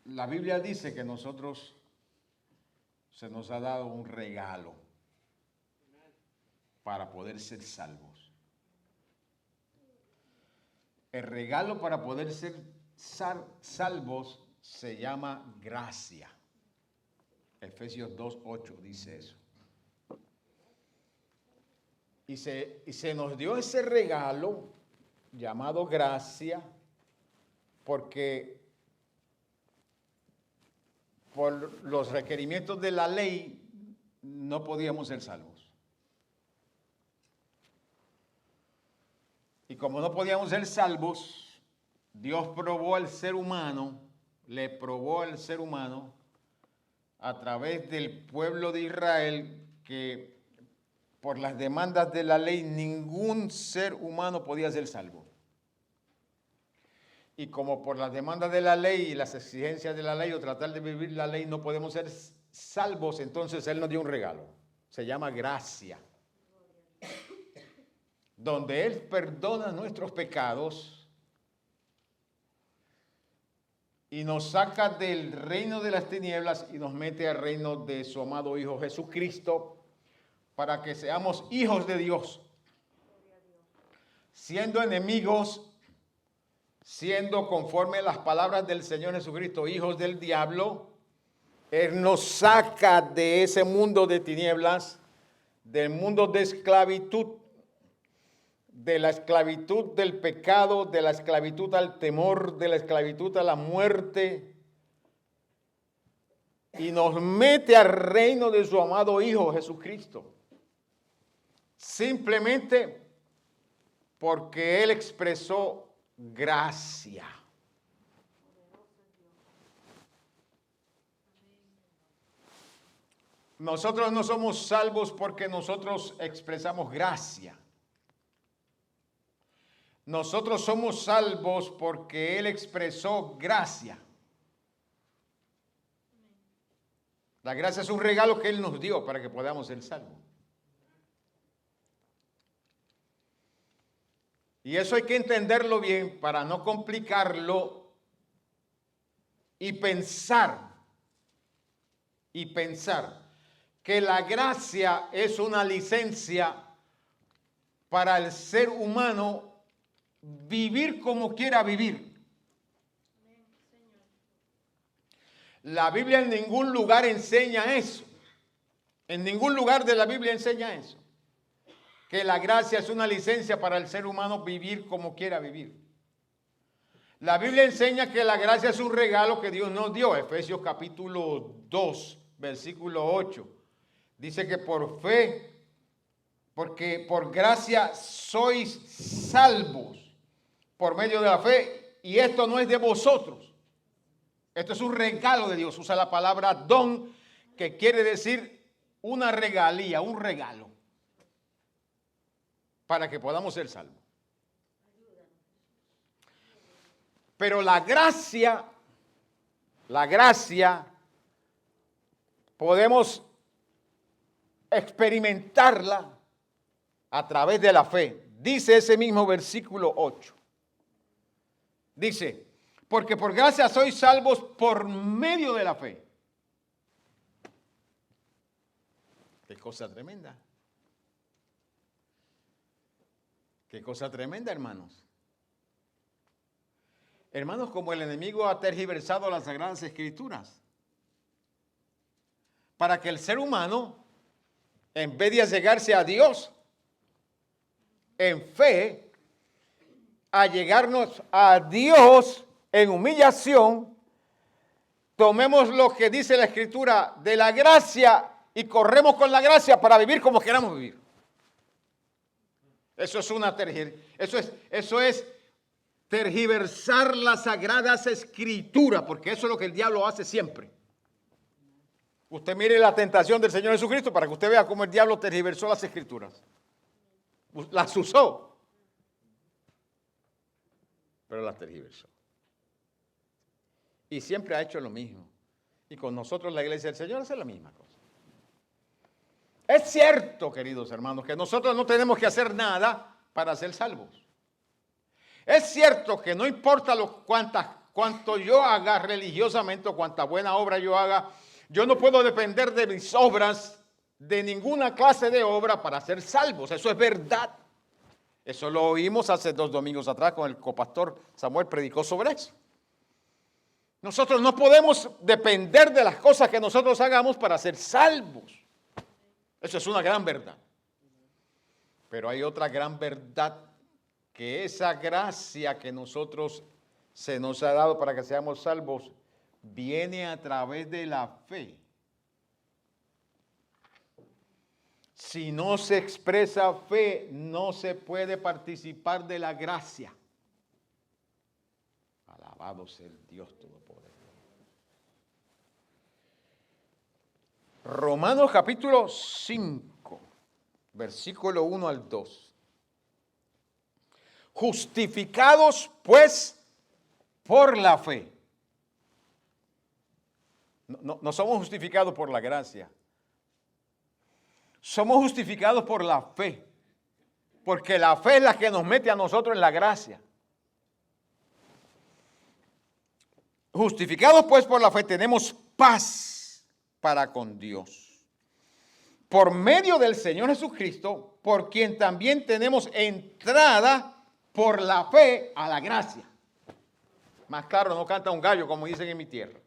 La Biblia dice que nosotros se nos ha dado un regalo para poder ser salvos. El regalo para poder ser salvos se llama gracia. Efesios 2:8 dice eso. Y se nos dio ese regalo llamado gracia porque por los requerimientos de la ley no podíamos ser salvos. Y como no podíamos ser salvos, Dios probó al ser humano, le probó al ser humano a través del pueblo de Israel que por las demandas de la ley ningún ser humano podía ser salvo. Y como por las demandas de la ley y las exigencias de la ley o tratar de vivir la ley no podemos ser salvos, entonces Él nos dio un regalo. Se llama gracia. Donde Él perdona nuestros pecados y nos saca del reino de las tinieblas y nos mete al reino de su amado Hijo Jesucristo para que seamos hijos de Dios. Siendo enemigos, siendo conforme a las palabras del Señor Jesucristo, hijos del diablo, Él nos saca de ese mundo de tinieblas, del mundo de esclavitud, de la esclavitud del pecado, de la esclavitud al temor, de la esclavitud a la muerte, y nos mete al reino de su amado Hijo Jesucristo. Simplemente porque Él expresó gracia. Nosotros no somos salvos porque nosotros expresamos gracia. Nosotros somos salvos porque Él expresó gracia. La gracia es un regalo que Él nos dio para que podamos ser salvos. Y eso hay que entenderlo bien para no complicarlo y pensar que la gracia es una licencia para el ser humano vivir como quiera vivir. La Biblia en ningún lugar enseña eso. En ningún lugar de la Biblia enseña eso. Que la gracia es una licencia para el ser humano vivir como quiera vivir. La Biblia enseña que la gracia es un regalo que Dios nos dio. Efesios capítulo 2, versículo 8. Dice que por fe, porque por gracia sois salvos por medio de la fe. Y esto no es de vosotros. Esto es un regalo de Dios. Usa la palabra don, que quiere decir una regalía, un regalo, para que podamos ser salvos. Pero la gracia, podemos experimentarla a través de la fe. Dice ese mismo versículo 8. Dice, porque por gracia sois salvos por medio de la fe. Qué cosa tremenda. Qué cosa tremenda, hermanos. Hermanos, como el enemigo ha tergiversado las Sagradas Escrituras, para que el ser humano, en vez de allegarse a Dios en fe, allegarnos a Dios en humillación, tomemos lo que dice la Escritura de la gracia y corremos con la gracia para vivir como queramos vivir. Eso es tergiversar las Sagradas Escrituras, porque eso es lo que el diablo hace siempre. Usted mire la tentación del Señor Jesucristo para que usted vea cómo el diablo tergiversó las Escrituras. Las usó, pero las tergiversó. Y siempre ha hecho lo mismo. Y con nosotros la iglesia del Señor hace la misma cosa. Es cierto, queridos hermanos, que nosotros no tenemos que hacer nada para ser salvos. Es cierto que no importa cuanto yo haga religiosamente o cuanta buena obra yo haga, yo no puedo depender de mis obras, de ninguna clase de obra para ser salvos. Eso es verdad. Eso lo oímos hace 2 domingos atrás con el copastor Samuel, predicó sobre eso. Nosotros no podemos depender de las cosas que nosotros hagamos para ser salvos. Eso es una gran verdad. Pero hay otra gran verdad, que esa gracia que nosotros se nos ha dado para que seamos salvos viene a través de la fe. Si no se expresa fe, no se puede participar de la gracia. Alabado sea el Dios Todopoderoso. Romanos capítulo 5, versículo 1 al 2. Justificados pues por la fe. No somos justificados por la gracia. Somos justificados por la fe. Porque la fe es la que nos mete a nosotros en la gracia. Justificados pues por la fe tenemos paz para con Dios. Por medio del Señor Jesucristo, por quien también tenemos entrada por la fe a la gracia. Más claro, no canta un gallo, como dicen en mi tierra.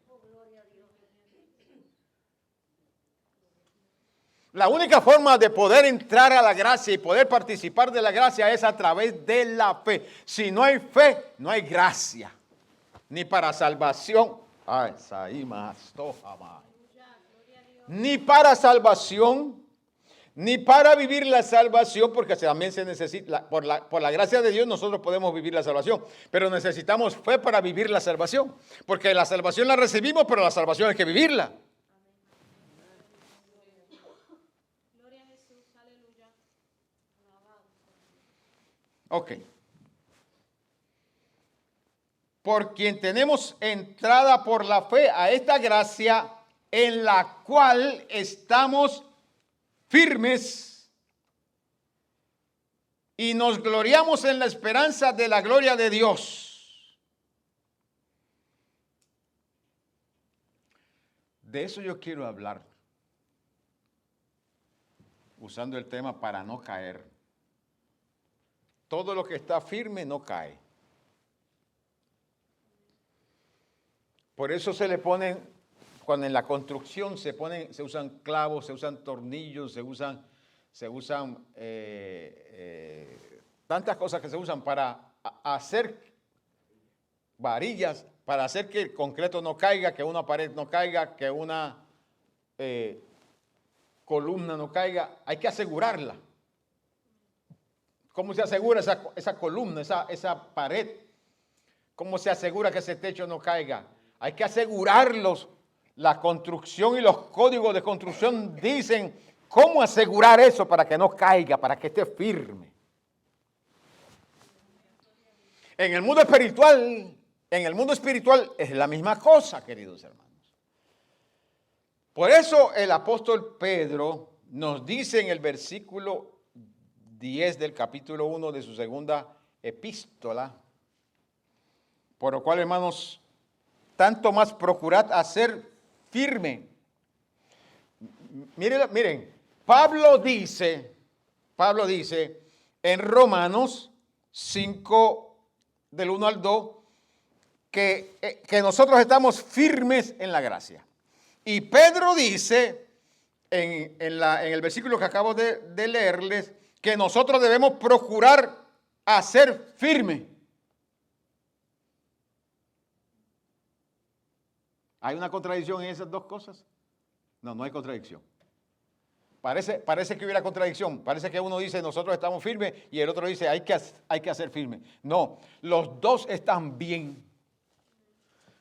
La única forma de poder entrar a la gracia y poder participar de la gracia es a través de la fe. Si no hay fe, no hay gracia. Ni para salvación. Ni para salvación, ni para vivir la salvación, porque también se necesita, por la gracia de Dios nosotros podemos vivir la salvación, pero necesitamos fe para vivir la salvación, porque la salvación la recibimos, pero la salvación hay que vivirla. Ok. Por quien tenemos entrada por la fe a esta gracia en la cual estamos firmes y nos gloriamos en la esperanza de la gloria de Dios. De eso yo quiero hablar, usando el tema para no caer. Todo lo que está firme no cae. Por eso se le ponen, cuando en la construcción se usan clavos, se usan tornillos, se usan tantas cosas que se usan para hacer varillas, para hacer que el concreto no caiga, que una pared no caiga, que una columna no caiga. Hay que asegurarla. ¿Cómo se asegura esa columna, esa pared? ¿Cómo se asegura que ese techo no caiga? Hay que asegurarlos. La construcción y los códigos de construcción dicen cómo asegurar eso para que no caiga, para que esté firme. En el mundo espiritual es la misma cosa, queridos hermanos. Por eso el apóstol Pedro nos dice en el versículo 10 del capítulo 1 de su segunda epístola, por lo cual, hermanos, tanto más procurad hacer firme. Miren, Pablo dice en Romanos 5, del 1 al 2, que nosotros estamos firmes en la gracia. Y Pedro dice en el versículo que acabo de leerles, que nosotros debemos procurar hacer firme. ¿Hay una contradicción en esas dos cosas? No, no hay contradicción. Parece que hubiera contradicción. Parece que uno dice nosotros estamos firmes y el otro dice hay que hacer firme. No, los dos están bien.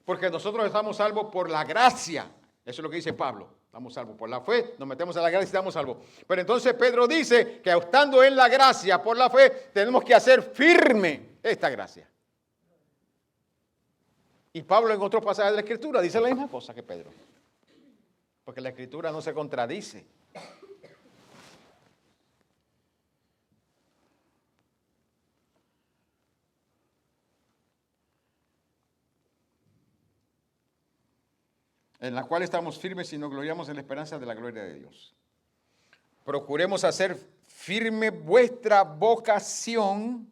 Porque nosotros estamos salvos por la gracia. Eso es lo que dice Pablo. Estamos salvos por la fe, nos metemos a la gracia y estamos salvos. Pero entonces Pedro dice que estando en la gracia por la fe, tenemos que hacer firme esta gracia. Y Pablo en otros pasajes de la Escritura dice la misma cosa que Pedro. Porque la Escritura no se contradice. en la cual estamos firmes y nos gloriamos en la esperanza de la gloria de Dios. Procuremos hacer firme vuestra vocación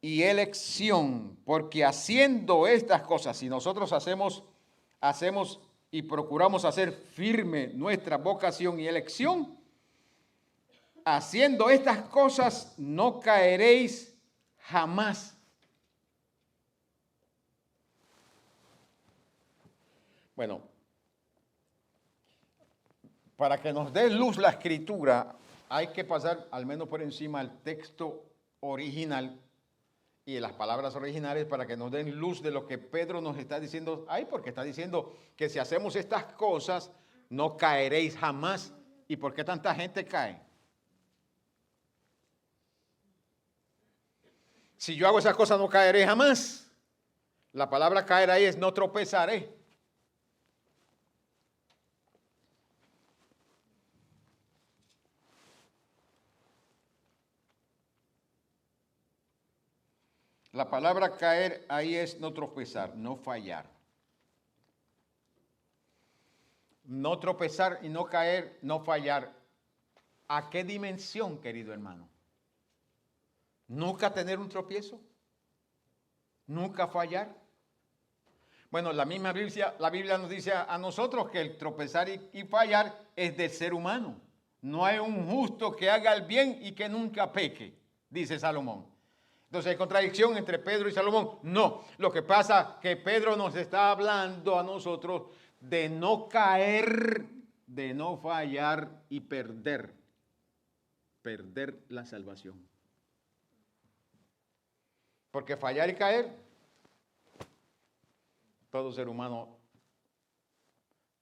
y elección, porque haciendo estas cosas, si nosotros hacemos y procuramos hacer firme nuestra vocación y elección, haciendo estas cosas no caeréis jamás. Bueno, para que nos dé luz la escritura, hay que pasar al menos por encima el texto original y las palabras originales para que nos den luz de lo que Pedro nos está diciendo ahí, porque está diciendo que si hacemos estas cosas no caeréis jamás. ¿Y por qué tanta gente cae? Si yo hago esas cosas no caeré jamás. La palabra caer ahí es no tropezaré. La palabra caer ahí es no tropezar, no fallar. No tropezar y no caer, no fallar. ¿A qué dimensión, querido hermano? ¿Nunca tener un tropiezo? ¿Nunca fallar? Bueno, la Biblia nos dice a nosotros que el tropezar y fallar es del ser humano. No hay un justo que haga el bien y que nunca peque, dice Salomón. Entonces hay contradicción entre Pedro y Salomón. No, lo que pasa es que Pedro nos está hablando a nosotros de no caer, de no fallar y perder la salvación. Porque fallar y caer, todo ser humano,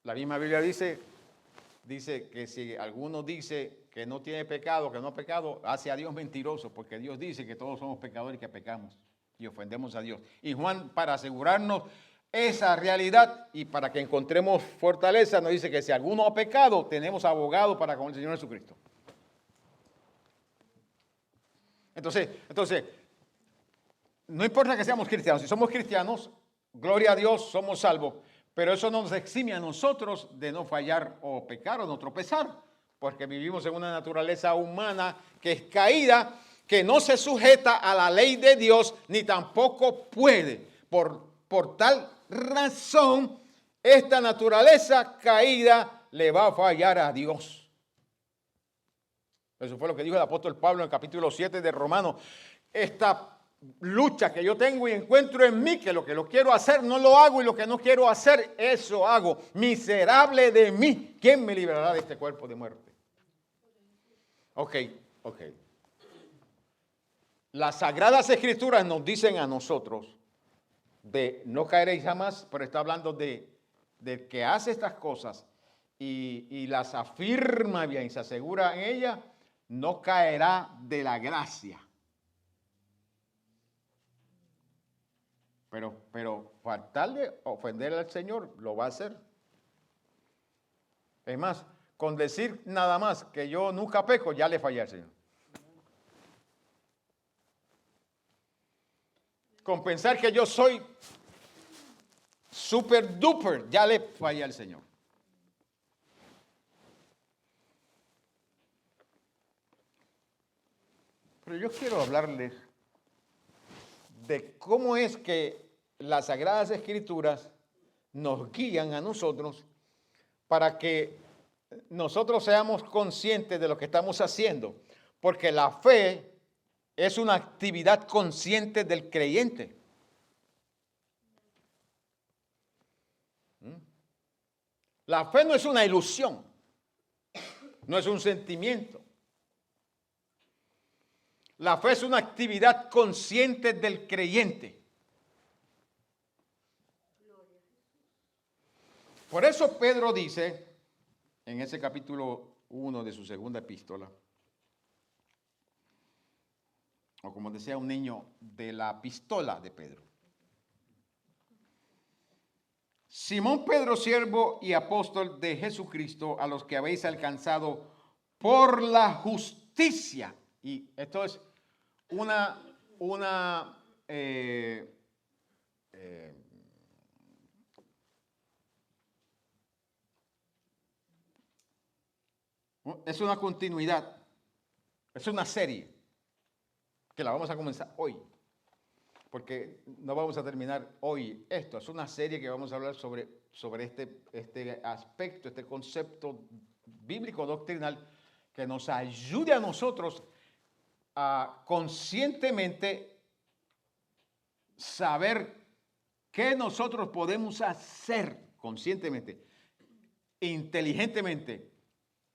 la misma Biblia dice que si alguno dice que no tiene pecado, que no ha pecado, hace a Dios mentiroso, porque Dios dice que todos somos pecadores y que pecamos y ofendemos a Dios. Y Juan, para asegurarnos esa realidad y para que encontremos fortaleza, nos dice que si alguno ha pecado, tenemos abogado para con el Señor Jesucristo. Entonces, no importa que seamos cristianos, si somos cristianos, gloria a Dios, somos salvos, pero eso no nos exime a nosotros de no fallar o pecar o no tropezar. Porque vivimos en una naturaleza humana que es caída, que no se sujeta a la ley de Dios, ni tampoco puede. Por tal razón, esta naturaleza caída le va a fallar a Dios. Eso fue lo que dijo el apóstol Pablo en el capítulo 7 de Romanos. Esta lucha que yo tengo y encuentro en mí, que lo quiero hacer no lo hago y lo que no quiero hacer, eso hago. Miserable de mí, ¿quién me librará de este cuerpo de muerte? Ok. Las Sagradas Escrituras nos dicen a nosotros de no caeréis jamás, pero está hablando de que hace estas cosas y las afirma bien y se asegura en ellas, no caerá de la gracia. Pero faltarle, ofender al Señor, lo va a hacer. Es más, con decir nada más que yo nunca peco, ya le fallé al Señor. Con pensar que yo soy super duper, ya le fallé al Señor. Pero yo quiero hablarles de cómo es que las Sagradas Escrituras nos guían a nosotros para que nosotros seamos conscientes de lo que estamos haciendo, porque la fe es una actividad consciente del creyente. La fe no es una ilusión, no es un sentimiento. La fe es una actividad consciente del creyente. Por eso Pedro dice, en ese capítulo 1 de su segunda epístola, o como decía un niño, de la pistola de Pedro. Simón Pedro, siervo y apóstol de Jesucristo, a los que habéis alcanzado por la justicia. Y esto es Es una continuidad. Es una serie que la vamos a comenzar hoy. Porque no vamos a terminar hoy esto. Es una serie que vamos a hablar sobre este aspecto, este concepto bíblico doctrinal que nos ayude a nosotros a conscientemente saber qué nosotros podemos hacer conscientemente, inteligentemente.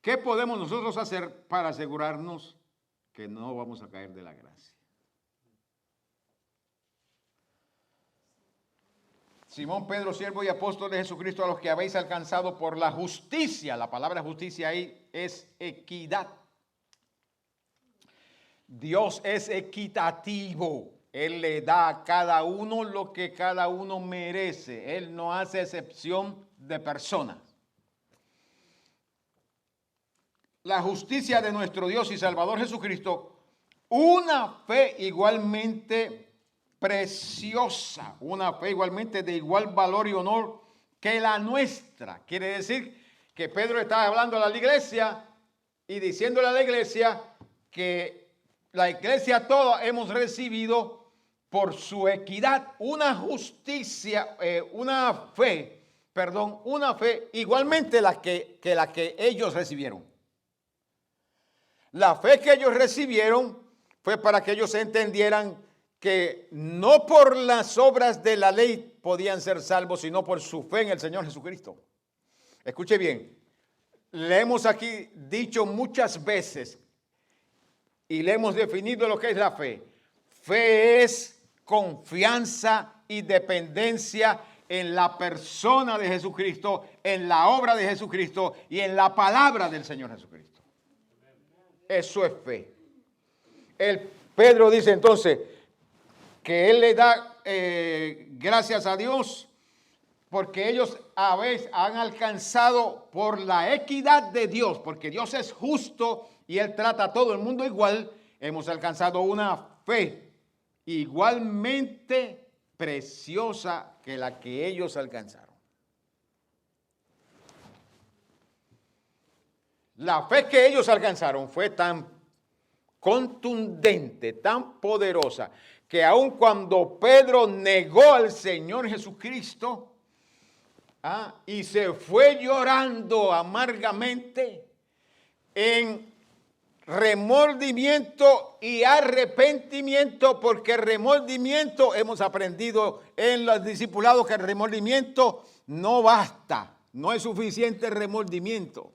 ¿Qué podemos nosotros hacer para asegurarnos que no vamos a caer de la gracia? Simón Pedro, siervo y apóstol de Jesucristo, a los que habéis alcanzado por la justicia. La palabra justicia ahí es equidad. Dios es equitativo. Él le da a cada uno lo que cada uno merece. Él no hace excepción de personas. La justicia de nuestro Dios y Salvador Jesucristo, una fe igualmente preciosa, una fe igualmente de igual valor y honor que la nuestra. Quiere decir que Pedro está hablando a la iglesia y diciéndole a la iglesia que la iglesia toda hemos recibido por su equidad una justicia, una fe igualmente la que ellos recibieron. La fe que ellos recibieron fue para que ellos entendieran que no por las obras de la ley podían ser salvos, sino por su fe en el Señor Jesucristo. Escuche bien, le hemos aquí dicho muchas veces y le hemos definido lo que es la fe. Fe es confianza y dependencia en la persona de Jesucristo, en la obra de Jesucristo y en la palabra del Señor Jesucristo. Eso es fe. Pedro dice entonces que él le da gracias a Dios porque ellos a veces han alcanzado por la equidad de Dios, porque Dios es justo y Él trata a todo el mundo igual. Hemos alcanzado una fe igualmente preciosa que la que ellos alcanzaron. La fe que ellos alcanzaron fue tan contundente, tan poderosa, que aun cuando Pedro negó al Señor Jesucristo y se fue llorando amargamente en remordimiento y arrepentimiento, porque remordimiento, hemos aprendido en los discipulados que el remordimiento no basta, no es suficiente el remordimiento.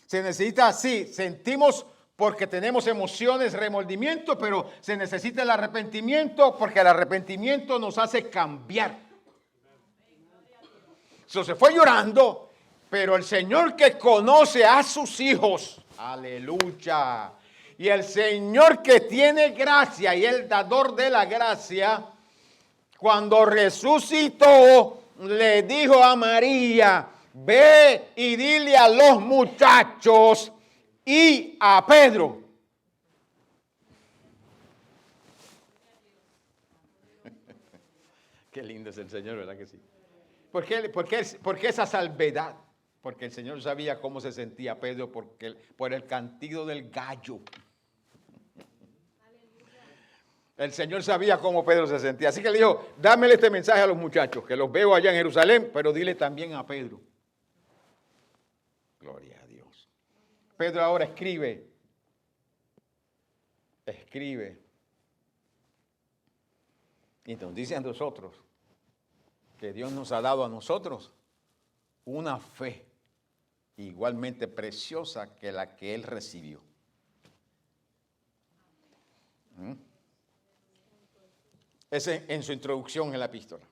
Se necesita, sí, sentimos porque tenemos emociones, remordimiento, pero se necesita el arrepentimiento porque el arrepentimiento nos hace cambiar. Se fue llorando, pero el Señor que conoce a sus hijos, aleluya, y el Señor que tiene gracia y el dador de la gracia, cuando resucitó, le dijo a María: ve y dile a los muchachos y a Pedro. Qué lindo es el Señor, ¿verdad que sí? ¿Por qué esa salvedad? Porque el Señor sabía cómo se sentía Pedro por el cantido del gallo. El Señor sabía cómo Pedro se sentía. Así que le dijo: dámele este mensaje a los muchachos, que los veo allá en Jerusalén, pero dile también a Pedro. Gloria a Dios. Pedro ahora escribe. Y nos dice a nosotros que Dios nos ha dado a nosotros una fe igualmente preciosa que la que Él recibió. Es en su introducción en la epístola.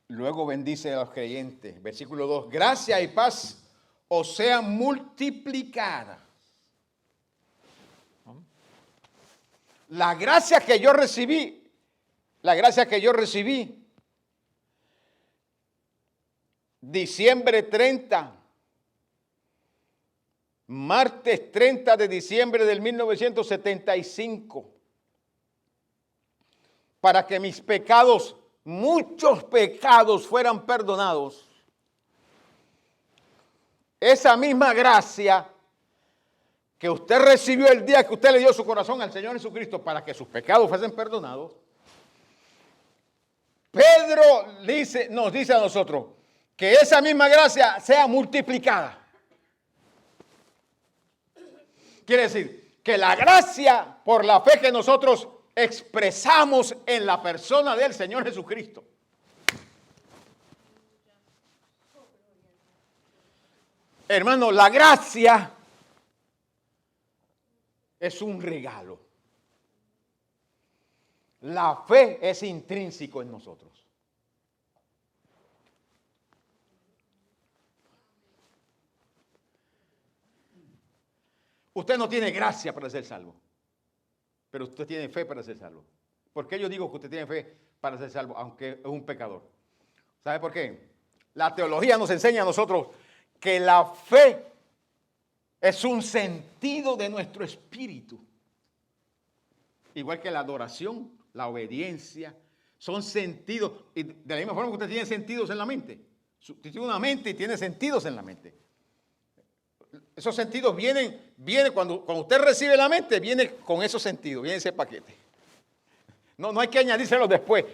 Luego bendice a los creyentes. Versículo 2. Gracia y paz os sean multiplicadas. La gracia que yo recibí, diciembre 30, martes 30 de diciembre del 1975, para que mis pecados, muchos pecados, fueran perdonados. esa misma gracia que usted recibió el día que usted le dio su corazón al Señor Jesucristo para que sus pecados fuesen perdonados, Pedro nos dice a nosotros que esa misma gracia sea multiplicada. Quiere decir que la gracia por la fe que nosotros expresamos en la persona del Señor Jesucristo, hermano, la gracia es un regalo. La fe es intrínseco en nosotros. Usted no tiene gracia para ser salvo, pero usted tiene fe para ser salvo. ¿Por qué yo digo que usted tiene fe para ser salvo, aunque es un pecador? ¿Sabe por qué? La teología nos enseña a nosotros que la fe es un sentido de nuestro espíritu. Igual que la adoración, la obediencia, son sentidos. Y de la misma forma que usted tiene sentidos en la mente. Usted tiene una mente y tiene sentidos en la mente. Esos sentidos vienen cuando usted recibe la mente, viene con esos sentidos, viene ese paquete. No hay que añadírselos después.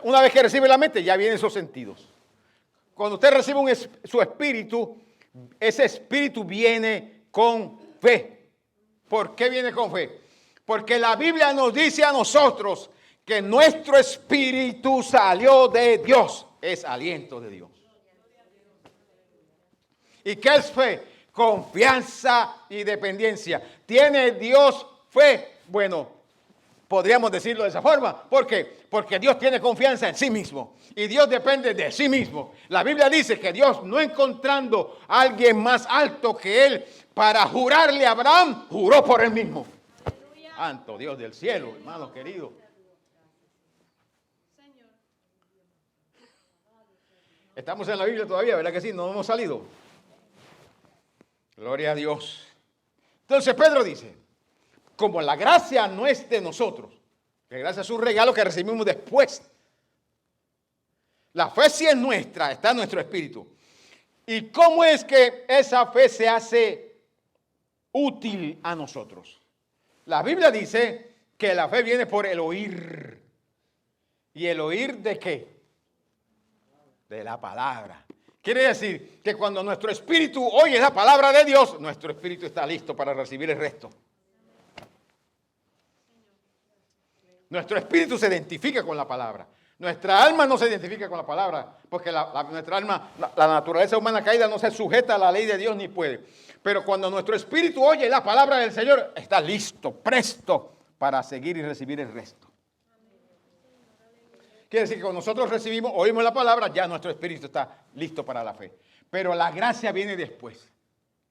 Una vez que recibe la mente, ya vienen esos sentidos. Cuando usted recibe su espíritu, ese espíritu viene con fe. ¿Por qué viene con fe? Porque la Biblia nos dice a nosotros que nuestro espíritu salió de Dios. Es aliento de Dios. ¿Y qué es fe? Confianza y dependencia. ¿Tiene Dios fe? Bueno, podríamos decirlo de esa forma. ¿Por qué? Porque Dios tiene confianza en sí mismo. Y Dios depende de sí mismo. La Biblia dice que Dios, no encontrando a alguien más alto que Él para jurarle a Abraham, juró por Él mismo. Santo Dios del cielo, hermano querido. Estamos en la Biblia todavía, ¿verdad que sí? No hemos salido. Gloria a Dios. Entonces Pedro dice, como la gracia no es de nosotros, que gracia es un regalo que recibimos después. La fe sí es nuestra, está en nuestro espíritu. ¿Y cómo es que esa fe se hace útil a nosotros? La Biblia dice que la fe viene por el oír. ¿Y el oír de qué? De la palabra. Quiere decir que cuando nuestro espíritu oye la palabra de Dios, nuestro espíritu está listo para recibir el resto. Nuestro espíritu se identifica con la palabra. Nuestra alma no se identifica con la palabra, porque nuestra alma, la naturaleza humana caída no se sujeta a la ley de Dios ni puede. Pero cuando nuestro espíritu oye la palabra del Señor, está listo, presto para seguir y recibir el resto. Quiere decir que cuando nosotros oímos la palabra, ya nuestro espíritu está listo para la fe. Pero la gracia viene después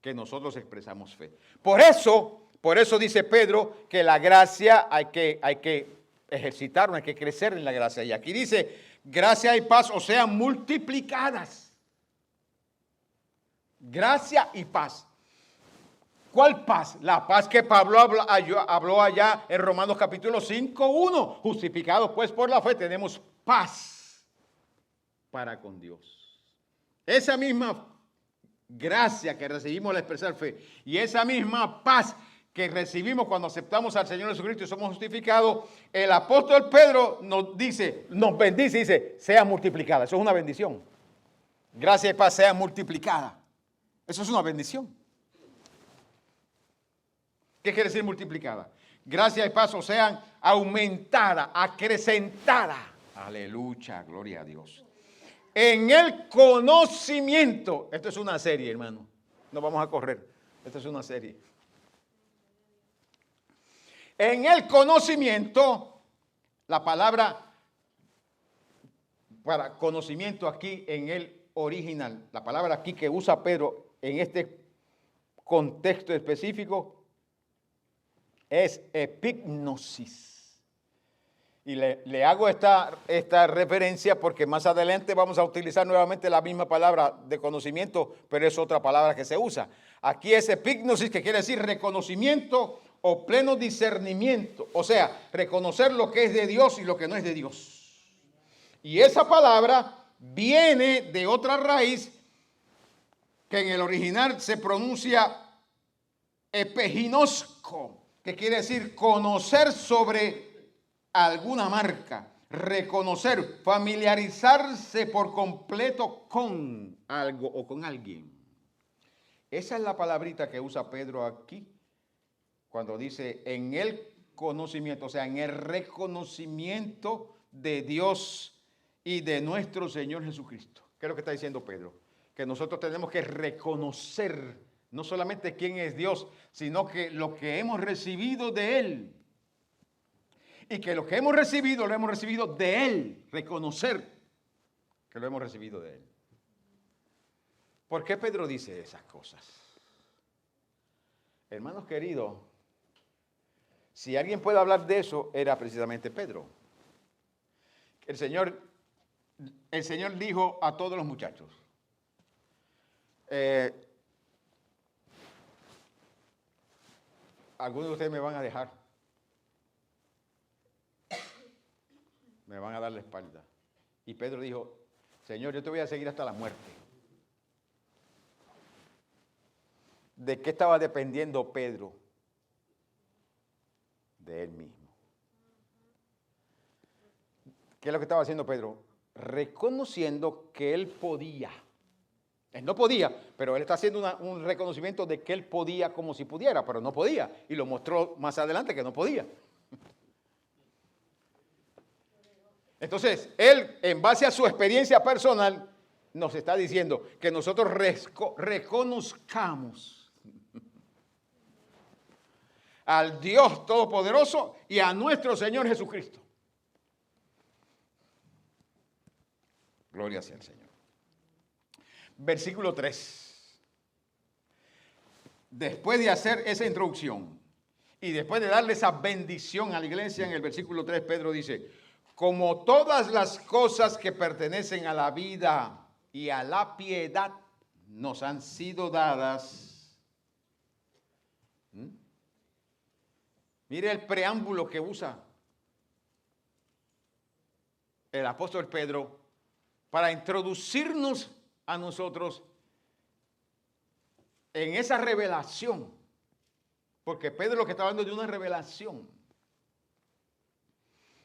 que nosotros expresamos fe. Por eso dice Pedro que la gracia hay que ejercitarnos, hay que crecer en la gracia. Y aquí dice, gracia y paz, o sea, multiplicadas. Gracia y paz. ¿Cuál paz? La paz que Pablo habló allá en Romanos capítulo 5:1. Justificados pues por la fe tenemos paz para con Dios. Esa misma gracia que recibimos al expresar fe y esa misma paz que recibimos cuando aceptamos al Señor Jesucristo y somos justificados, el apóstol Pedro nos bendice y dice, sea multiplicada. Eso es una bendición. Gracia y paz sea multiplicada. Eso es una bendición. ¿Qué quiere decir multiplicada? Gracia y paz sean aumentada, acrecentada. Aleluya, gloria a Dios. En el conocimiento. Esto es una serie, hermano. No vamos a correr. Esto es una serie. En el conocimiento, la palabra para conocimiento aquí en el original, la palabra aquí que usa Pedro en este contexto específico es epignosis. Y le hago esta referencia porque más adelante vamos a utilizar nuevamente la misma palabra de conocimiento, pero es otra palabra que se usa. Aquí es epignosis, que quiere decir reconocimiento o pleno discernimiento. O sea, reconocer lo que es de Dios y lo que no es de Dios. Y esa palabra viene de otra raíz que en el original se pronuncia epiginosco, que quiere decir conocer sobre alguna marca, reconocer, familiarizarse por completo con algo o con alguien. Esa es la palabrita que usa Pedro aquí cuando dice en el conocimiento, o sea, en el reconocimiento de Dios y de nuestro Señor Jesucristo. ¿Qué es lo que está diciendo Pedro? Que nosotros tenemos que reconocer no solamente quién es Dios, sino que lo que hemos recibido de Él. Y que lo que hemos recibido, lo hemos recibido de Él. Reconocer que lo hemos recibido de Él. ¿Por qué Pedro dice esas cosas? Hermanos queridos, si alguien puede hablar de eso, era precisamente Pedro. El Señor dijo a todos los muchachos, algunos de ustedes me van a dejar, me van a dar la espalda. Y Pedro dijo, Señor, yo te voy a seguir hasta la muerte. ¿De qué estaba dependiendo Pedro? De él mismo. ¿Qué es lo que estaba haciendo Pedro? Reconociendo que él podía. Él no podía, pero él está haciendo un reconocimiento de que él podía como si pudiera, pero no podía. Y lo mostró más adelante que no podía. Entonces, él, en base a su experiencia personal, nos está diciendo que nosotros reconozcamos al Dios Todopoderoso y a nuestro Señor Jesucristo. Gloria sea al Señor. Versículo 3. Después de hacer esa introducción y después de darle esa bendición a la iglesia, en el versículo 3 Pedro dice, como todas las cosas que pertenecen a la vida y a la piedad nos han sido dadas. Mire el preámbulo que usa el apóstol Pedro para introducirnos a nosotros en esa revelación. Porque Pedro lo que está hablando de una revelación.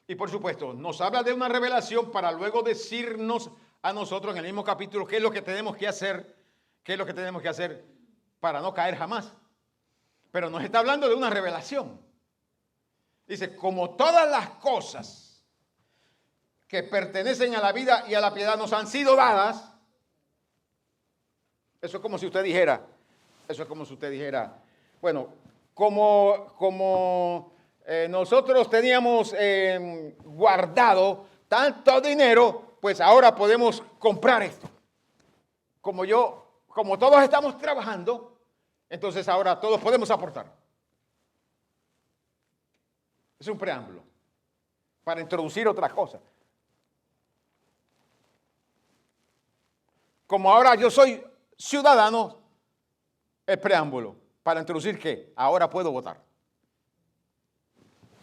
Y por supuesto, nos habla de una revelación para luego decirnos a nosotros en el mismo capítulo qué es lo que tenemos que hacer, para no caer jamás. Pero nos está hablando de una revelación. Dice, como todas las cosas que pertenecen a la vida y a la piedad nos han sido dadas. Eso es como si usted dijera, bueno, como nosotros teníamos guardado tanto dinero, pues ahora podemos comprar esto. Como todos estamos trabajando, entonces ahora todos podemos aportar. Es un preámbulo para introducir otras cosas. Como ahora yo soy ciudadano, el preámbulo para introducir que ahora puedo votar.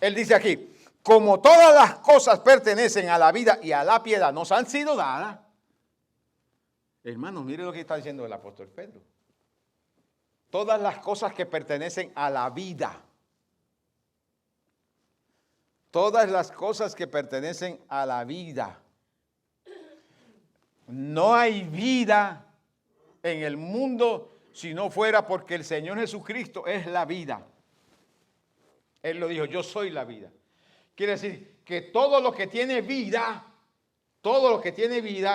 Él dice aquí, como todas las cosas pertenecen a la vida y a la piedad nos han sido dadas. Hermanos, mire lo que está diciendo el apóstol Pedro. Todas las cosas que pertenecen a la vida. Todas las cosas que pertenecen a la vida. No hay vida en el mundo si no fuera porque el Señor Jesucristo es la vida. Él lo dijo, yo soy la vida. Quiere decir que todo lo que tiene vida,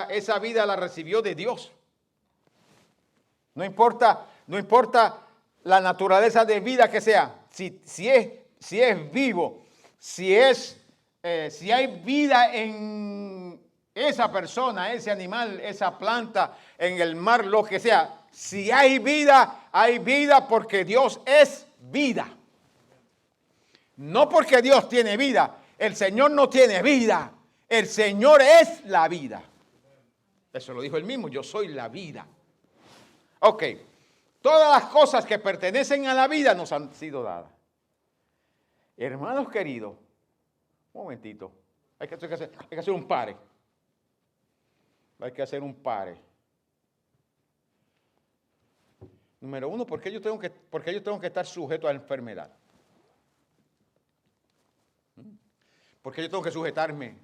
esa vida la recibió de Dios. No importa la naturaleza de vida que sea, si es vivo, si hay vida en esa persona, ese animal, esa planta, en el mar, lo que sea. Si hay vida porque Dios es vida. No porque Dios tiene vida. El Señor no tiene vida. El Señor es la vida. Eso lo dijo él mismo, yo soy la vida. Ok, todas las cosas que pertenecen a la vida nos han sido dadas. Hermanos queridos, un momentito, hay que hacer un pare. Hay que hacer un pare. Número uno, porque yo tengo que estar sujeto a la enfermedad. Porque yo tengo que sujetarme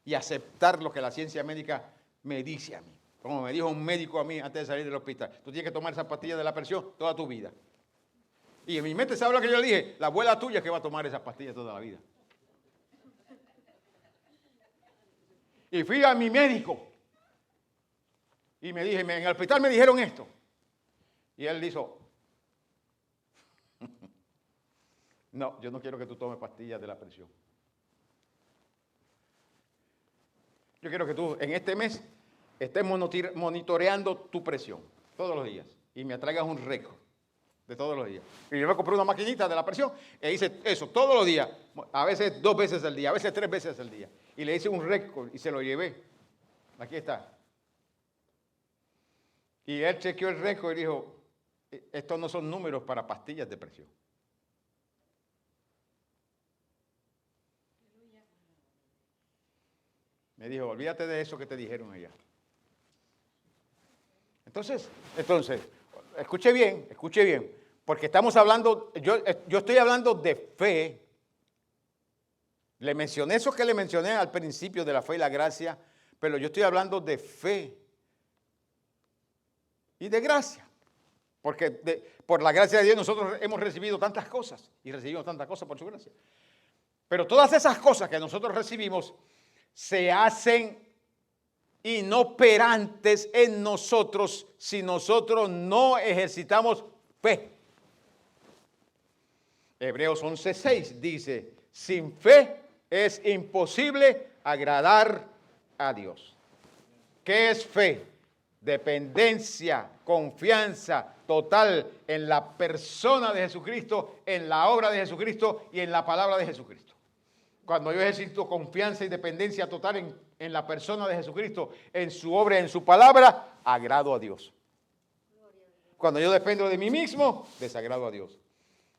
y aceptar lo que la ciencia médica me dice a mí. Como me dijo un médico a mí antes de salir del hospital, tú tienes que tomar esa pastilla de la presión toda tu vida. Y en mi mente, ¿sabes lo que yo le dije? La abuela tuya que va a tomar esas pastillas toda la vida. Y fui a mi médico. Y me dije, en el hospital me dijeron esto. Y él dijo, no, yo no quiero que tú tomes pastillas de la presión. Yo quiero que tú en este mes estés monitoreando tu presión todos los días. Y me traigas un récord de todos los días. Y yo me compré una maquinita de la presión e hice eso todos los días. A veces 2 veces al día, a veces 3 veces al día. Y le hice un récord y se lo llevé. Aquí está. Y él chequeó el récord y dijo, estos no son números para pastillas de presión. Me dijo, olvídate de eso que te dijeron allá. Entonces, escuche bien, porque estamos hablando, yo estoy hablando de fe. Le mencioné eso que le mencioné al principio de la fe y la gracia, pero yo estoy hablando de fe y de gracia. Porque por la gracia de Dios nosotros hemos recibido tantas cosas y recibimos tantas cosas por su gracia. Pero todas esas cosas que nosotros recibimos se hacen inoperantes en nosotros si nosotros no ejercitamos fe. Hebreos 11:6 dice, sin fe es imposible agradar a Dios. ¿Qué es fe? Dependencia, confianza total en la persona de Jesucristo, en la obra de Jesucristo y en la palabra de Jesucristo. Cuando yo ejercito confianza y dependencia total en la persona de Jesucristo, en su obra, en su palabra, agrado a Dios. Cuando yo dependo de mí mismo, desagrado a Dios.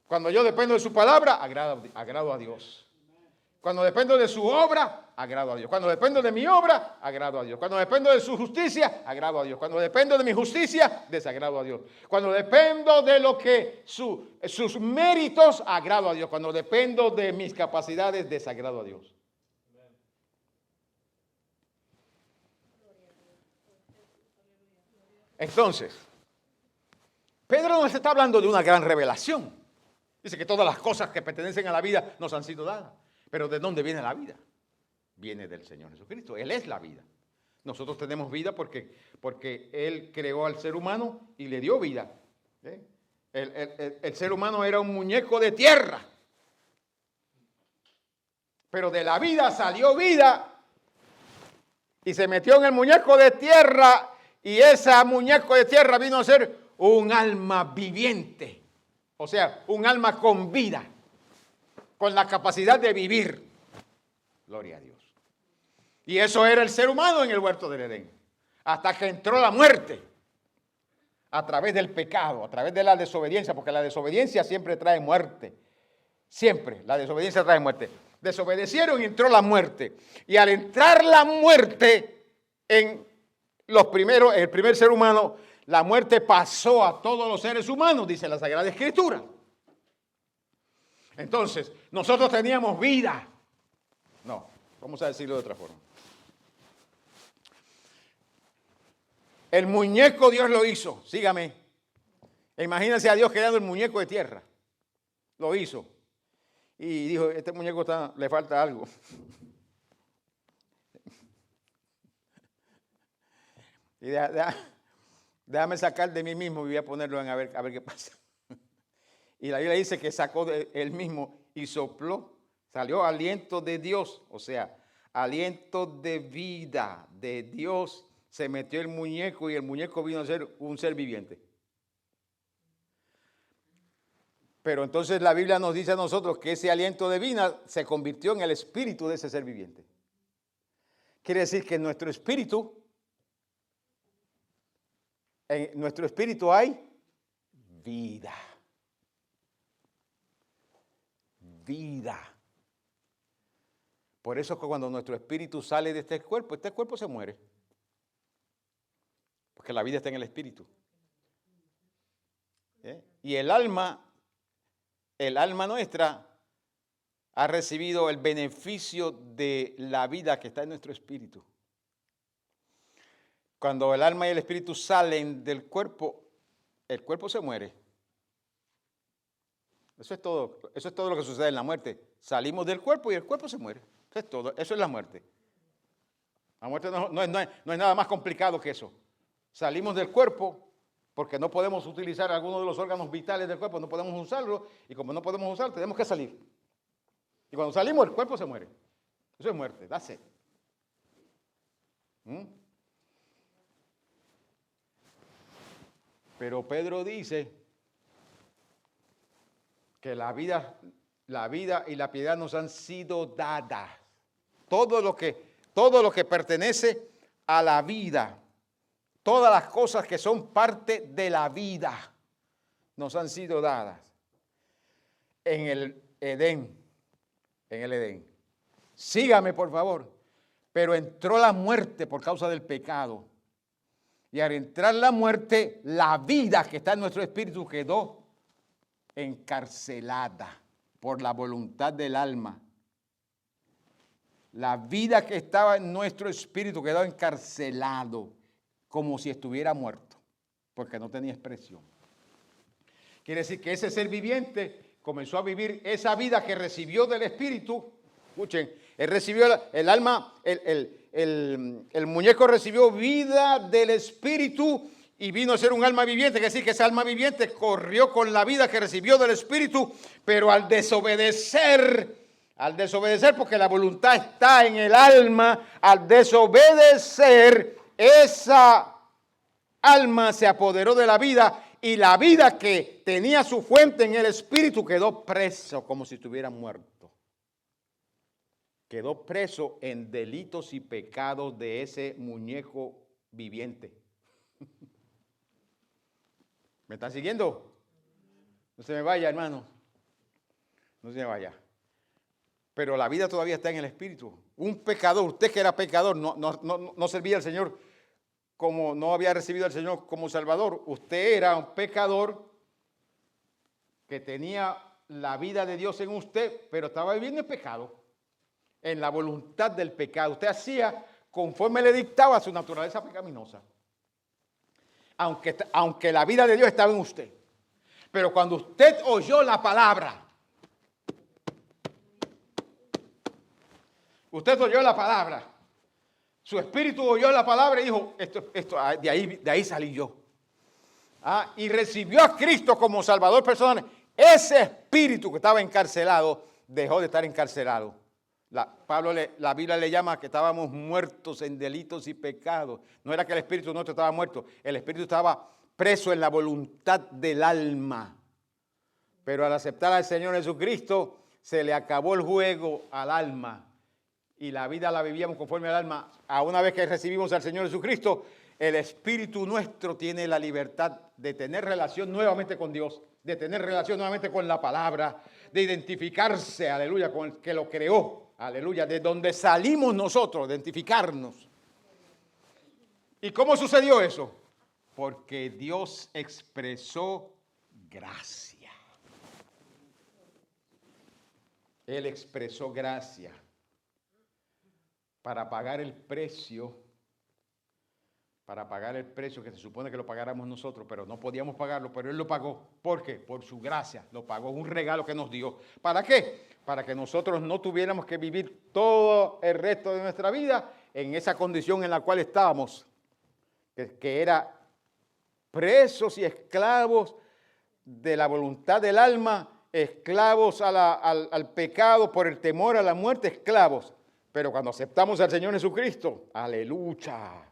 Cuando yo dependo de su palabra, agrado a Dios. Cuando dependo de su obra, agrado a Dios. Cuando dependo de mi obra, agrado a Dios. Cuando dependo de su justicia, agrado a Dios. Cuando dependo de mi justicia, desagrado a Dios. Cuando dependo de lo que sus méritos, agrado a Dios. Cuando dependo de mis capacidades, desagrado a Dios. Entonces, Pedro nos está hablando de una gran revelación. Dice que todas las cosas que pertenecen a la vida nos han sido dadas. Pero ¿de dónde viene la vida? Viene del Señor Jesucristo. Él es la vida. Nosotros tenemos vida porque Él creó al ser humano y le dio vida. El ser humano era un muñeco de tierra. Pero de la vida salió vida y se metió en el muñeco de tierra y ese muñeco de tierra vino a ser un alma viviente. O sea, un alma con vida, con la capacidad de vivir. Gloria a Dios. Y eso era el ser humano en el huerto del Edén. Hasta que entró la muerte. A través del pecado, a través de la desobediencia, porque la desobediencia siempre trae muerte. Siempre, la desobediencia trae muerte. Desobedecieron y entró la muerte. Y al entrar la muerte en el primer ser humano, la muerte pasó a todos los seres humanos, dice la Sagrada Escritura. Entonces, nosotros teníamos vida. No, vamos a decirlo de otra forma. El muñeco Dios lo hizo, sígame. Imagínense a Dios creando el muñeco de tierra. Lo hizo. Y dijo, este muñeco le falta algo. Y déjame sacar de mí mismo y voy a ponerlo a ver qué pasa. Y la Biblia dice que sacó de él mismo y sopló. Salió aliento de Dios, o sea, aliento de vida de Dios. Se metió el muñeco y el muñeco vino a ser un ser viviente. Pero entonces la Biblia nos dice a nosotros que ese aliento de vida se convirtió en el espíritu de ese ser viviente. Quiere decir que en nuestro espíritu hay vida. Vida. Por eso que cuando nuestro espíritu sale de este cuerpo se muere. Porque la vida está en el espíritu. Y el alma nuestra ha recibido el beneficio de la vida que está en nuestro espíritu. Cuando el alma y el espíritu salen del cuerpo, el cuerpo se muere. Eso es todo lo que sucede en la muerte. Salimos del cuerpo y el cuerpo se muere. Eso es todo, eso es la muerte. La muerte no es nada más complicado que eso. Salimos del cuerpo porque no podemos utilizar algunos de los órganos vitales del cuerpo, no podemos usarlo, y como no podemos usarlo, tenemos que salir. Y cuando salimos, el cuerpo se muere. Eso es muerte, that's it. Pero Pedro dice que la vida y la piedad nos han sido dadas. Todo lo que pertenece a la vida, todas las cosas que son parte de la vida, nos han sido dadas en el Edén. Sígame, por favor. Pero entró la muerte por causa del pecado. Y al entrar la muerte, la vida que está en nuestro espíritu quedó encarcelada por la voluntad del alma. La vida que estaba en nuestro espíritu quedó encarcelado, como si estuviera muerto, porque no tenía expresión. Quiere decir que ese ser viviente comenzó a vivir esa vida que recibió del espíritu. Escuchen, él recibió el alma, el muñeco recibió vida del espíritu y vino a ser un alma viviente. Quiere decir que esa alma viviente corrió con la vida que recibió del espíritu, pero al desobedecer, porque la voluntad está en el alma, al desobedecer, esa alma se apoderó de la vida y la vida que tenía su fuente en el espíritu quedó preso como si estuviera muerto. Quedó preso en delitos y pecados de ese muñeco viviente. ¿Me están siguiendo? No se me vaya, hermano. No se me vaya. Pero la vida todavía está en el espíritu. Un pecador, usted que era pecador, no servía al Señor como no había recibido al Señor como Salvador. Usted era un pecador que tenía la vida de Dios en usted, pero estaba viviendo en pecado, en la voluntad del pecado. Usted hacía conforme le dictaba su naturaleza pecaminosa. Aunque la vida de Dios estaba en usted. Pero cuando usted oyó la palabra, su espíritu oyó la palabra y dijo, de ahí salí yo. Y recibió a Cristo como Salvador personal. Ese espíritu que estaba encarcelado dejó de estar encarcelado. La Biblia le llama que estábamos muertos en delitos y pecados. No era que el espíritu nuestro estaba muerto, el espíritu estaba preso en la voluntad del alma. Pero al aceptar al Señor Jesucristo, se le acabó el juego al alma. Y la vida la vivíamos conforme al alma. A una vez que recibimos al Señor Jesucristo, el espíritu nuestro tiene la libertad de tener relación nuevamente con Dios, de tener relación nuevamente con la palabra, de identificarse, aleluya, con el que lo creó. Aleluya, de donde salimos nosotros, identificarnos. ¿Y cómo sucedió eso? Porque Dios expresó gracia. Él expresó gracia para pagar el precio que se supone que lo pagáramos nosotros, pero no podíamos pagarlo, pero Él lo pagó. ¿Por qué? Por su gracia, lo pagó, un regalo que nos dio. ¿Para qué? Para que nosotros no tuviéramos que vivir todo el resto de nuestra vida en esa condición en la cual estábamos, que era presos y esclavos de la voluntad del alma, esclavos al pecado por el temor a la muerte, esclavos. Pero cuando aceptamos al Señor Jesucristo, aleluya,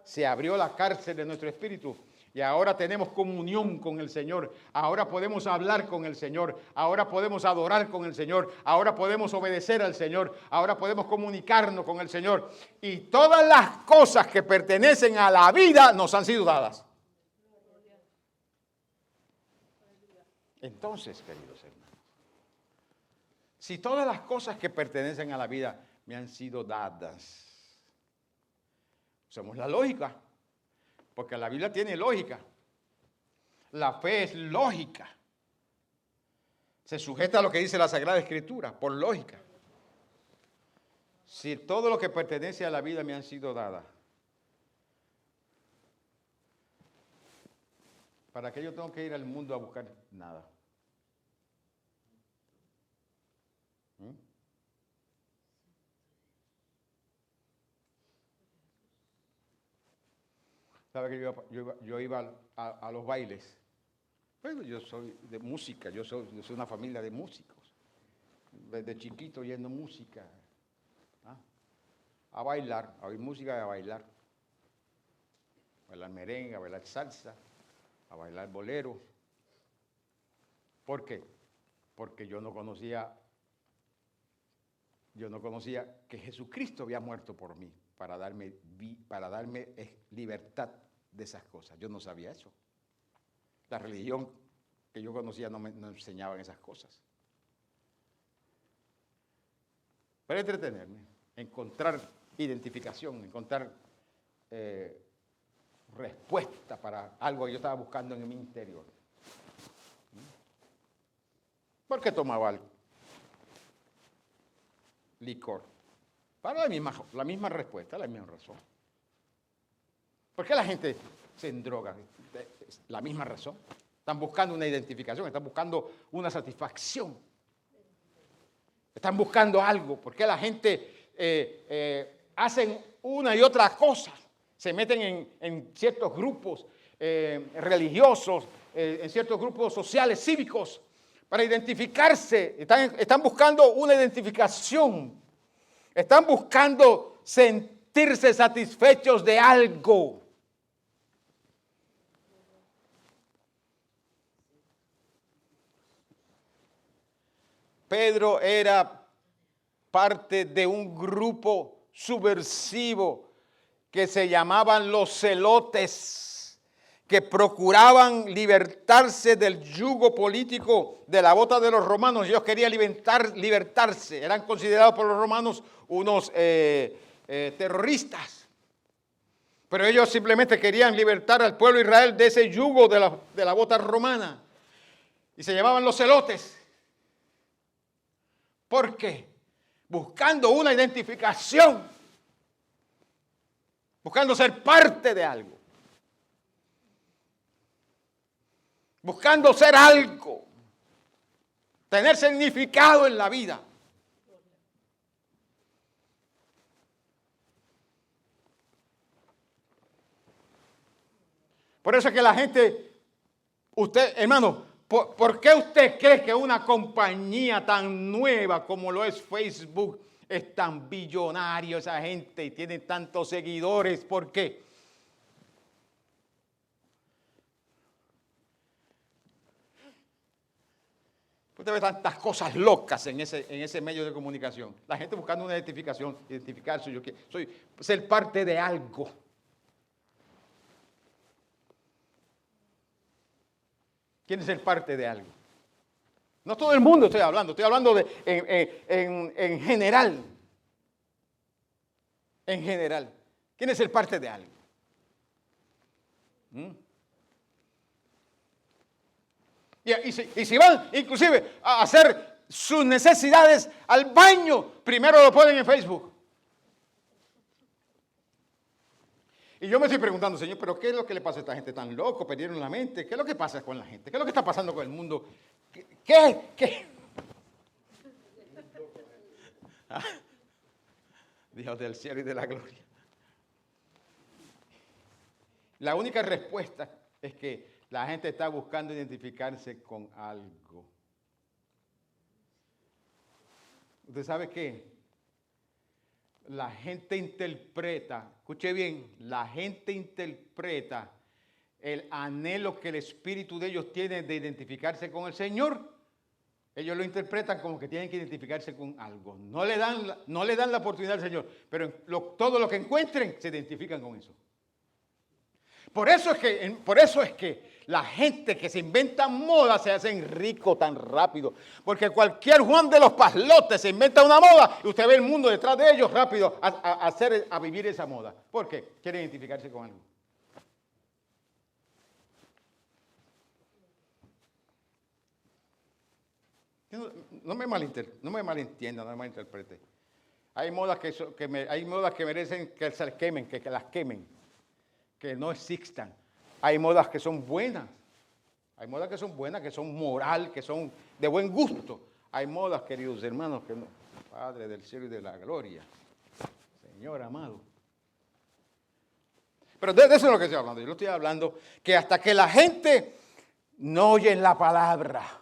se abrió la cárcel de nuestro espíritu y ahora tenemos comunión con el Señor. Ahora podemos hablar con el Señor. Ahora podemos adorar con el Señor. Ahora podemos obedecer al Señor. Ahora podemos comunicarnos con el Señor. Y todas las cosas que pertenecen a la vida nos han sido dadas. Entonces, queridos hermanos, si todas las cosas que pertenecen a la vida me han sido dadas, usamos la lógica, porque la Biblia tiene lógica. La fe es lógica. Se sujeta a lo que dice la Sagrada Escritura, por lógica. Si todo lo que pertenece a la vida me han sido dadas, ¿para qué yo tengo que ir al mundo a buscar nada? ¿Sabe que yo iba a los bailes? Bueno, yo soy de música, yo soy una familia de músicos. Desde chiquito yendo música. A bailar, a oír música y a bailar. A bailar merengue, a bailar salsa, a bailar bolero. ¿Por qué? Porque yo no conocía que Jesucristo había muerto por mí para darme libertad de esas cosas. Yo no sabía eso. La religión que yo conocía no enseñaba esas cosas. Para entretenerme, encontrar identificación, encontrar respuesta para algo que yo estaba buscando en mi interior. ¿Por qué tomaba licor? Para la misma respuesta, la misma razón. ¿Por qué la gente se endroga? La misma razón. Están buscando una identificación, están buscando una satisfacción. Están buscando algo. ¿Por qué la gente hacen una y otra cosa? Se meten en ciertos grupos religiosos, en ciertos grupos sociales, cívicos, para identificarse. Están buscando una identificación. Están buscando sentirse satisfechos de algo. Pedro era parte de un grupo subversivo que se llamaban los celotes, que procuraban libertarse del yugo político de la bota de los romanos. Ellos querían libertarse, eran considerados por los romanos unos terroristas. Pero ellos simplemente querían libertar al pueblo de Israel de ese yugo de la bota romana. Y se llamaban los celotes. ¿Por qué? Buscando una identificación, buscando ser parte de algo, buscando ser algo, tener significado en la vida. Por eso es que la gente, usted, hermano, ¿por qué usted cree que una compañía tan nueva como lo es Facebook es tan billonario esa gente y tiene tantos seguidores? ¿Por qué? Usted ve tantas cosas locas en ese medio de comunicación. La gente buscando una identificación, identificarse. Yo soy ser parte de algo. ¿Quiere ser parte de algo? No todo el mundo estoy hablando en general. En general. ¿Quiere ser parte de algo? Y si van inclusive a hacer sus necesidades al baño, primero lo ponen en Facebook. Y yo me estoy preguntando, Señor, ¿pero qué es lo que le pasa a esta gente tan loco? ¿Perdieron la mente? ¿Qué es lo que pasa con la gente? ¿Qué es lo que está pasando con el mundo? ¿Qué? Dios del cielo y de la gloria. La única respuesta es que la gente está buscando identificarse con algo. ¿Usted sabe qué? La gente interpreta, escuche bien, la gente interpreta el anhelo que el espíritu de ellos tiene de identificarse con el Señor. Ellos lo interpretan como que tienen que identificarse con algo. No le dan la oportunidad al Señor, pero todo lo que encuentren se identifican con eso. Por eso es que la gente que se inventa moda se hacen rico tan rápido. Porque cualquier Juan de los Paslotes se inventa una moda y usted ve el mundo detrás de ellos rápido a vivir esa moda. ¿Por qué? Quiere identificarse con algo. No me malentienda, no me malinterprete. Hay modas hay modas que merecen que se las quemen, que las quemen, que no existan. Hay modas que son buenas. Hay modas que son buenas, que son moral, que son de buen gusto. Hay modas, queridos hermanos, que no. Padre del cielo y de la gloria. Señor amado. Pero de eso es lo que estoy hablando. Yo estoy hablando que hasta que la gente no oye la palabra,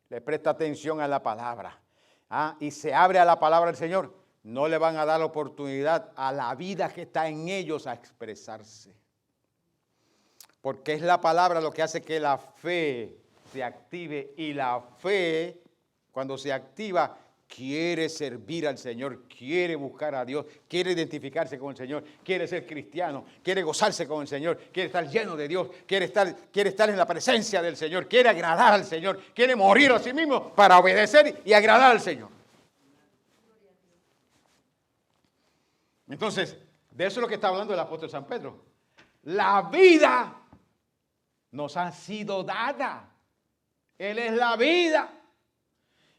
le presta atención a la palabra, y se abre a la palabra del Señor, no le van a dar la oportunidad a la vida que está en ellos a expresarse. Porque es la palabra lo que hace que la fe se active, y la fe, cuando se activa, quiere servir al Señor, quiere buscar a Dios, quiere identificarse con el Señor, quiere ser cristiano, quiere gozarse con el Señor, quiere estar lleno de Dios, quiere estar en la presencia del Señor, quiere agradar al Señor, quiere morir a sí mismo para obedecer y agradar al Señor. Entonces, de eso es lo que está hablando el apóstol San Pedro. La vida nos ha sido dada. Él es la vida.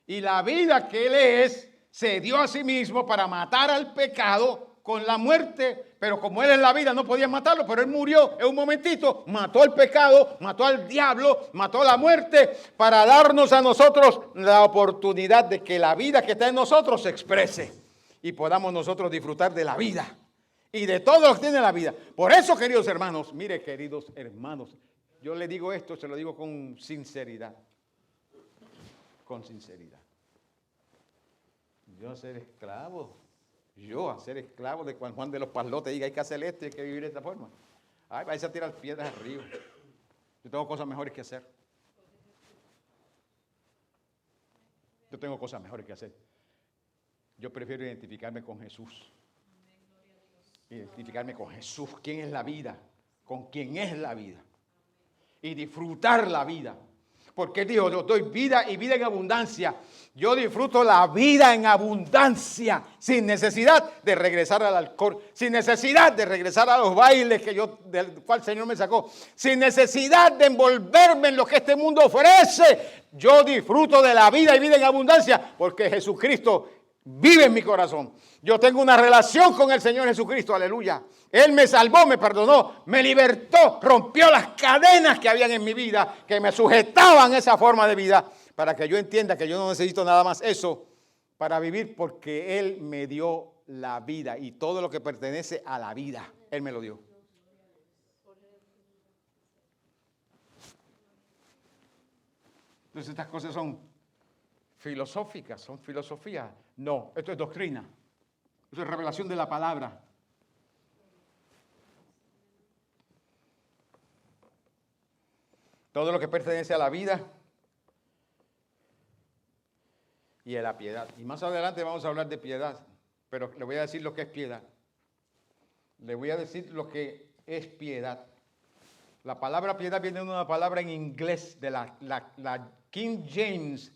Y la vida que Él es, se dio a sí mismo para matar al pecado con la muerte. Pero como Él es la vida, no podían matarlo, pero Él murió en un momentito, mató al pecado, mató al diablo, mató a la muerte, para darnos a nosotros la oportunidad de que la vida que está en nosotros se exprese y podamos nosotros disfrutar de la vida y de todo lo que tiene la vida. Por eso, queridos hermanos, mire, queridos hermanos, yo le digo esto, se lo digo con sinceridad. Con sinceridad. Yo a ser esclavo de Juan de los Parlotes, diga hay que hacer esto y hay que vivir de esta forma. Ay, vais a tirar piedras al río. Yo tengo cosas mejores que hacer. Yo prefiero identificarme con Jesús. Identificarme con Jesús. ¿Quién es la vida? Con quién es la vida. Y disfrutar la vida. Porque dijo, yo doy vida y vida en abundancia. Yo disfruto la vida en abundancia, sin necesidad de regresar al alcohol, sin necesidad de regresar a los bailes del cual el Señor me sacó, sin necesidad de envolverme en lo que este mundo ofrece. Yo disfruto de la vida y vida en abundancia, porque Jesucristo vive en mi corazón. Yo tengo una relación con el Señor Jesucristo, aleluya. Él me salvó, me perdonó, me libertó, rompió las cadenas que habían en mi vida, que me sujetaban a esa forma de vida, para que yo entienda que yo no necesito nada más eso para vivir, porque Él me dio la vida y todo lo que pertenece a la vida, Él me lo dio. Entonces estas cosas son filosóficas, son filosofía. No, esto es doctrina. Esto es revelación de la palabra. Todo lo que pertenece a la vida y a la piedad. Y más adelante vamos a hablar de piedad, pero le voy a decir lo que es piedad. Le voy a decir lo que es piedad. La palabra piedad viene de una palabra en inglés de la King James.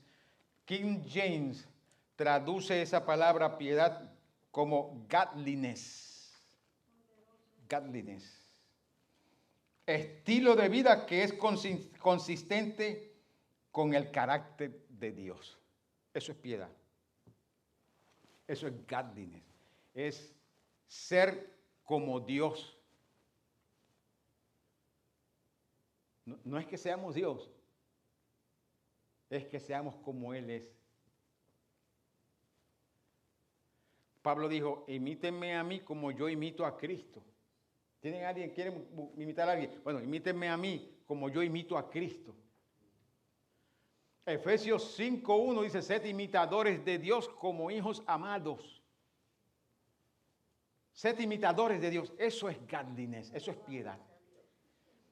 King James traduce esa palabra piedad como godliness. Godliness. Estilo de vida que es consistente con el carácter de Dios. Eso es piedad. Eso es godliness. Es ser como Dios. No es que seamos Dios, es que seamos como Él es. Pablo dijo, imítenme a mí como yo imito a Cristo. ¿Tienen alguien, quieren imitar a alguien? Bueno, imítenme a mí como yo imito a Cristo. Efesios 5:1 dice, sed imitadores de Dios como hijos amados. Sed imitadores de Dios. Eso es godliness, eso es piedad.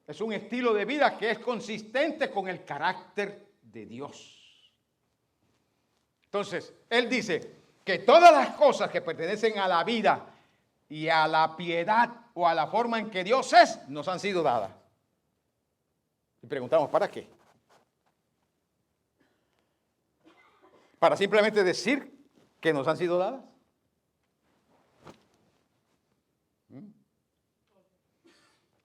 Es un estilo de vida que es consistente con el carácter de Dios. Entonces, él dice que todas las cosas que pertenecen a la vida y a la piedad o a la forma en que Dios es, nos han sido dadas. Y preguntamos, ¿para qué? ¿Para simplemente decir que nos han sido dadas?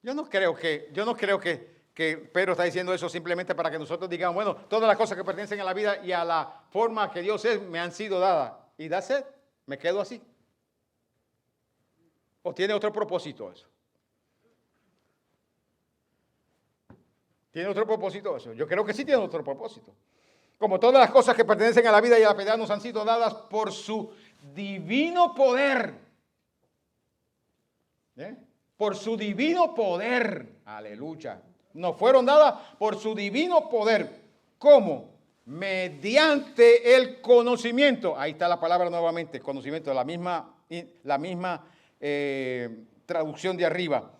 Yo no creo que que Pedro está diciendo eso simplemente para que nosotros digamos, bueno, todas las cosas que pertenecen a la vida y a la forma que Dios es me han sido dadas. Y that's it, me quedo así. ¿O tiene otro propósito eso? ¿Tiene otro propósito eso? Yo creo que sí tiene otro propósito. Como todas las cosas que pertenecen a la vida y a la piedad nos han sido dadas por su divino poder. Por su divino poder. Aleluya. Nos fueron dadas por su divino poder. ¿Cómo? Mediante el conocimiento. Ahí está la palabra nuevamente, conocimiento, la misma traducción de arriba.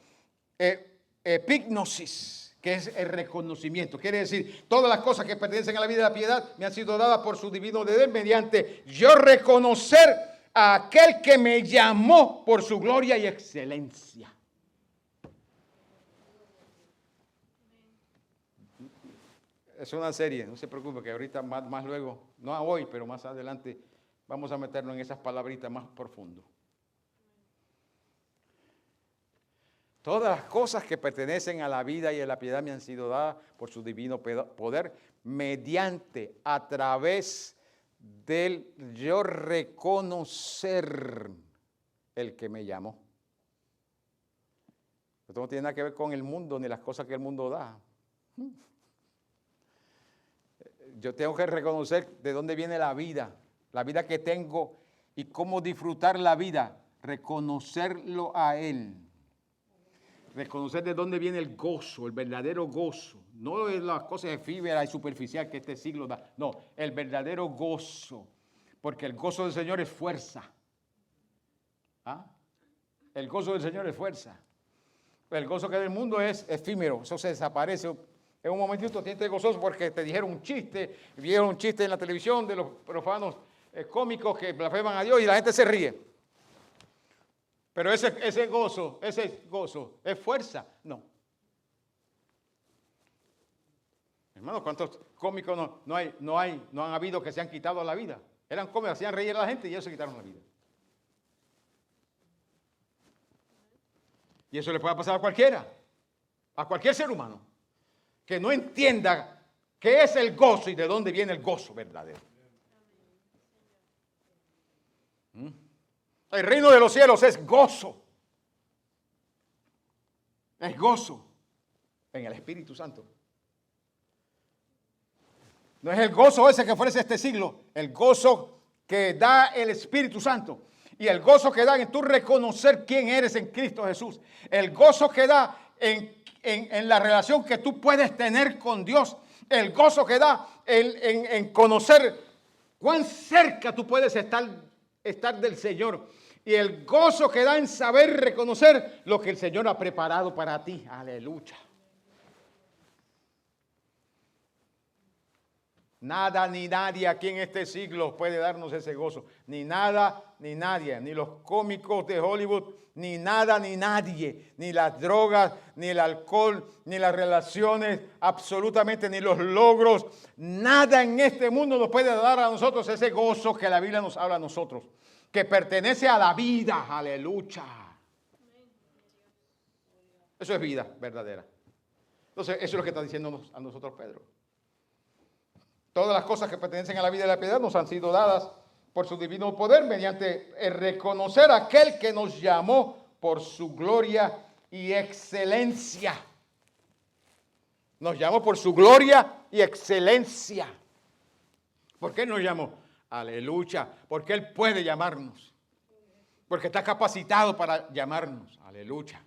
Epignosis, que es el reconocimiento. Quiere decir, todas las cosas que pertenecen a la vida y a la piedad me han sido dadas por su divino poder mediante yo reconocer a aquel que me llamó por su gloria y excelencia. Es una serie, no se preocupe que ahorita más luego, no hoy, pero más adelante vamos a meternos en esas palabritas más profundo. Todas las cosas que pertenecen a la vida y a la piedad me han sido dadas por su divino poder mediante, a través del yo reconocer el que me llamó. Esto no tiene nada que ver con el mundo ni las cosas que el mundo da. Yo tengo que reconocer de dónde viene la vida que tengo y cómo disfrutar la vida, reconocerlo a Él. Reconocer de dónde viene el gozo, el verdadero gozo. No es las cosas efímeras y superficiales que este siglo da. No, el verdadero gozo. Porque el gozo del Señor es fuerza. ¿Ah? El gozo del Señor es fuerza. El gozo que del mundo es efímero. Eso se desaparece. En un momentito te sientes gozoso porque te dijeron un chiste. Vieron un chiste en la televisión de los profanos cómicos que blasfeman a Dios y la gente se ríe. Pero ese gozo es fuerza. No. Hermano, ¿cuántos cómicos no han habido que se han quitado la vida? Eran cómicos, hacían reír a la gente y ellos se quitaron la vida. Y eso le puede pasar a cualquiera, a cualquier ser humano, que no entienda qué es el gozo y de dónde viene el gozo verdadero. El reino de los cielos es gozo. Es gozo en el Espíritu Santo. No es el gozo ese que ofrece este siglo, el gozo que da el Espíritu Santo. Y el gozo que da en tu reconocer quién eres en Cristo Jesús. El gozo que da en la relación que tú puedes tener con Dios. El gozo que da en conocer cuán cerca tú puedes estar del Señor. Y el gozo que da en saber reconocer lo que el Señor ha preparado para ti. Aleluya. Nada ni nadie aquí en este siglo puede darnos ese gozo. Ni nada ni nadie. Ni los cómicos de Hollywood. Ni nada ni nadie. Ni las drogas, ni el alcohol, ni las relaciones. Absolutamente ni los logros. Nada en este mundo nos puede dar a nosotros ese gozo que la Biblia nos habla a nosotros. Que pertenece a la vida, aleluya. Eso es vida verdadera. Entonces, eso es lo que está diciendo a nosotros Pedro. Todas las cosas que pertenecen a la vida y a la piedad nos han sido dadas por su divino poder mediante el reconocer a aquel que nos llamó por su gloria y excelencia. Nos llamó por su gloria y excelencia. ¿Por qué nos llamó? Aleluya, porque Él puede llamarnos, porque está capacitado para llamarnos, aleluya,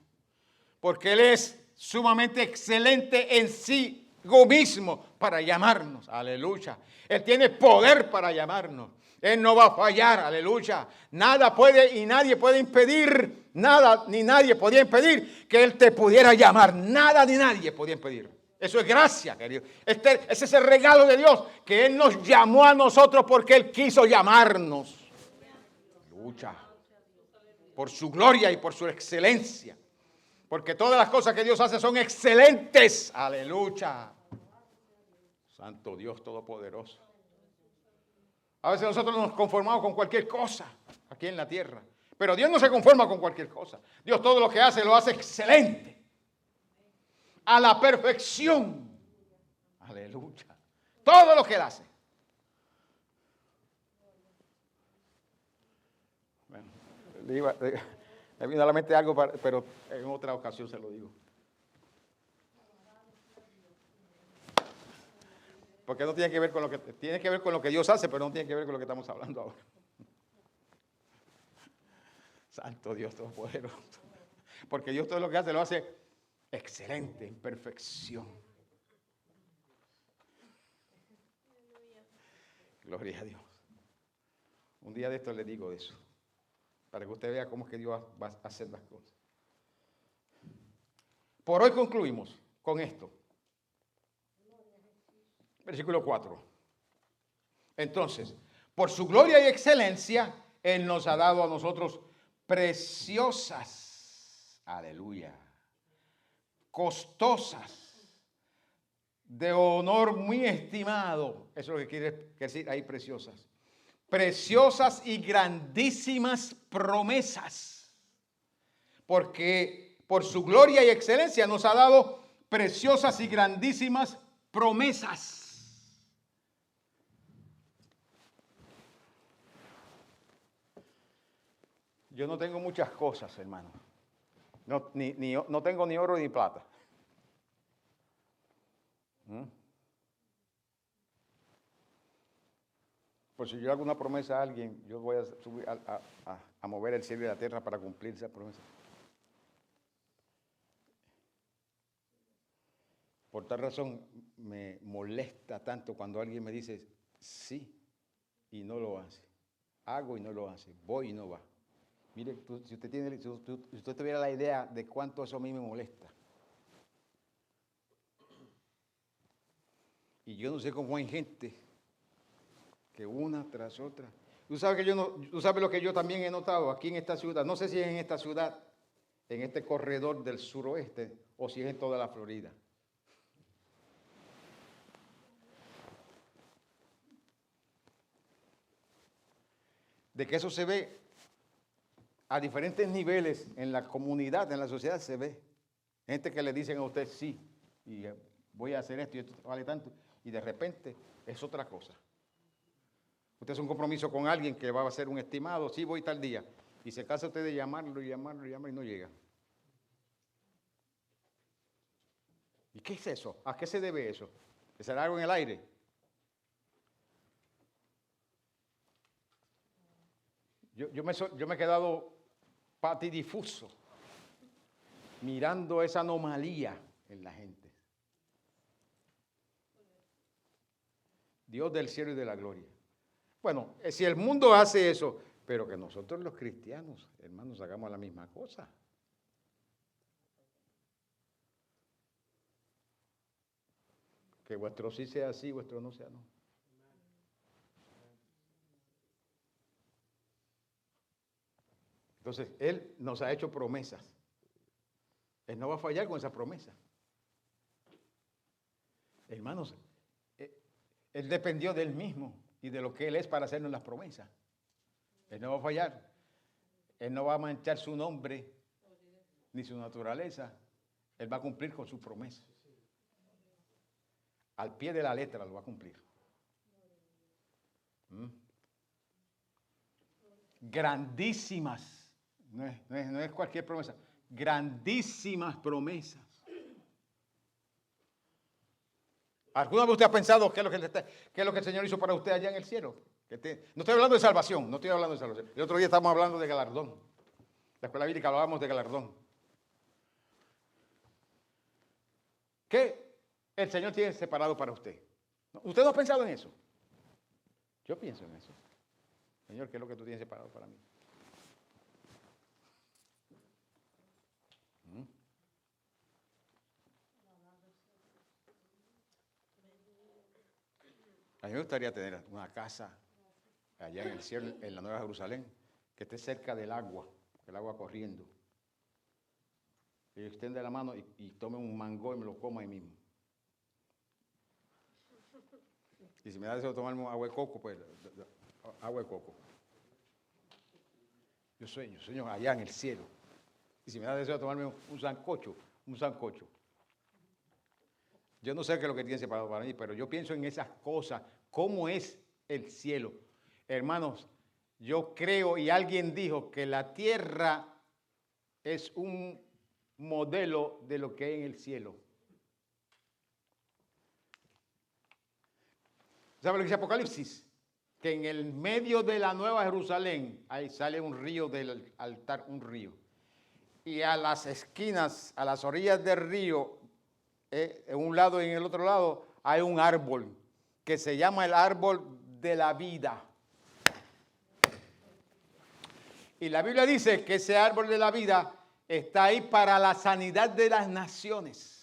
porque Él es sumamente excelente en sí mismo para llamarnos, aleluya. Él tiene poder para llamarnos, Él no va a fallar, aleluya. Nada puede y nadie puede impedir, nada ni nadie podía impedir que Él te pudiera llamar, nada ni nadie podía impedir. Eso es gracia, querido. Ese es el regalo de Dios, que Él nos llamó a nosotros porque Él quiso llamarnos. Lucha. Por su gloria y por su excelencia. Porque todas las cosas que Dios hace son excelentes. Aleluya. Santo Dios Todopoderoso. A veces nosotros nos conformamos con cualquier cosa aquí en la tierra. Pero Dios no se conforma con cualquier cosa. Dios todo lo que hace lo hace excelente. a la perfección. Aleluya. Todo lo que Él hace. Bueno, me vino a la mente algo, pero en otra ocasión se lo digo. Porque no tiene que ver con lo que tiene que ver con lo que Dios hace, pero no tiene que ver con lo que estamos hablando ahora. Santo Dios Todopoderoso. Porque Dios todo lo que hace lo hace excelente, en perfección. Gloria a Dios. Un día de esto le digo eso, para que usted vea cómo es que Dios va a hacer las cosas. Por hoy concluimos con esto. Versículo 4. Entonces, por su gloria y excelencia, Él nos ha dado a nosotros preciosas, aleluya, costosas, de honor muy estimado. Eso es lo que quiere decir ahí, preciosas. Preciosas y grandísimas promesas. Porque por su gloria y excelencia nos ha dado preciosas y grandísimas promesas. Yo no tengo muchas cosas, hermano. No tengo ni oro ni plata. Por si yo hago una promesa a alguien, yo voy a subir a mover el cielo y la tierra para cumplir esa promesa. Por tal razón me molesta tanto cuando alguien me dice sí y no lo hace. Hago y no lo hace. Voy y no va. Mire, si usted tuviera la idea de cuánto eso a mí me molesta. Y yo no sé cómo hay gente que una tras otra. Tú sabes lo que yo también he notado aquí en esta ciudad. No sé si es en esta ciudad, en este corredor del suroeste, o si es en toda la Florida. De que eso se ve a diferentes niveles en la comunidad, en la sociedad se ve. Gente que le dicen a usted sí, y voy a hacer esto y esto vale tanto, y de repente es otra cosa. Usted hace un compromiso con alguien que va a hacer un estimado, sí voy tal día, y se cansa usted de llamarlo y no llega. ¿Y qué es eso? ¿A qué se debe eso? ¿Que será algo en el aire? Yo me he quedado patidifuso mirando esa anomalía en la gente. Dios del cielo y de la gloria. Bueno, si el mundo hace eso, pero que nosotros los cristianos, hermanos, hagamos la misma cosa. Que vuestro sí sea sí, vuestro no sea no. Entonces, Él nos ha hecho promesas. Él no va a fallar con esa promesa. Hermanos, Él dependió de Él mismo y de lo que Él es para hacernos las promesas. Él no va a fallar. Él no va a manchar su nombre ni su naturaleza. Él va a cumplir con su promesa. Al pie de la letra lo va a cumplir. Grandísimas. No es cualquier promesa. Grandísimas promesas. ¿Alguna vez usted ha pensado qué es lo que el Señor hizo para usted allá en el cielo? No estoy hablando de salvación, El otro día estábamos hablando de galardón. La escuela bíblica hablábamos de galardón. ¿Qué el Señor tiene separado para usted? ¿Usted no ha pensado en eso? Yo pienso en eso. Señor, ¿qué es lo que tú tienes separado para mí? A mí me gustaría tener una casa allá en el cielo, en la Nueva Jerusalén, que esté cerca del agua, el agua corriendo. Que yo extienda la mano y tome un mango y me lo coma ahí mismo. Y si me da deseo tomarme agua de coco, pues agua de coco. Yo sueño allá en el cielo. Y si me da deseo tomarme un sancocho. Yo no sé qué es lo que tiene separado para mí, pero yo pienso en esas cosas, cómo es el cielo. Hermanos, yo creo y alguien dijo que la tierra es un modelo de lo que hay en el cielo. ¿Sabe lo que dice Apocalipsis? Que en el medio de la Nueva Jerusalén, ahí sale un río del altar, un río. Y a las esquinas, a las orillas del río, en un lado y en el otro lado, hay un árbol que se llama el árbol de la vida. Y la Biblia dice que ese árbol de la vida está ahí para la sanidad de las naciones.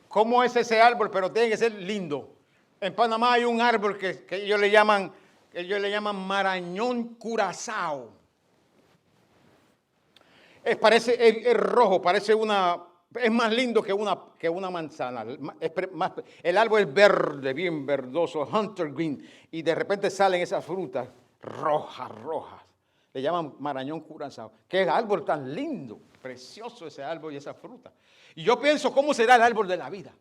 ¿Cómo es ese árbol? Pero tiene que ser lindo. En Panamá hay un árbol que ellos le llaman marañón curazao. Es rojo, es más lindo que una manzana. El árbol es verde, bien verdoso, hunter green, y de repente salen esas frutas rojas. Le llaman marañón curazao. Qué árbol tan lindo, precioso ese árbol y esa fruta. Y yo pienso, ¿cómo será el árbol de la vida?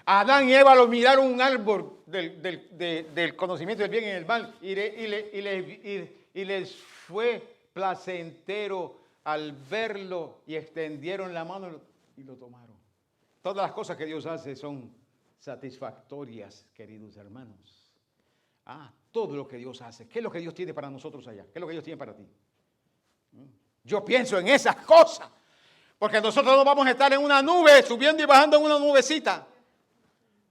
Adán y Eva lo miraron un árbol del conocimiento del bien y del mal y les fue placentero al verlo y extendieron la mano y lo tomaron. Todas las cosas que Dios hace son satisfactorias, queridos hermanos. Todo lo que Dios hace. ¿Qué es lo que Dios tiene para nosotros allá? ¿Qué es lo que Dios tiene para ti? Yo pienso en esas cosas, porque nosotros no vamos a estar en una nube, subiendo y bajando en una nubecita.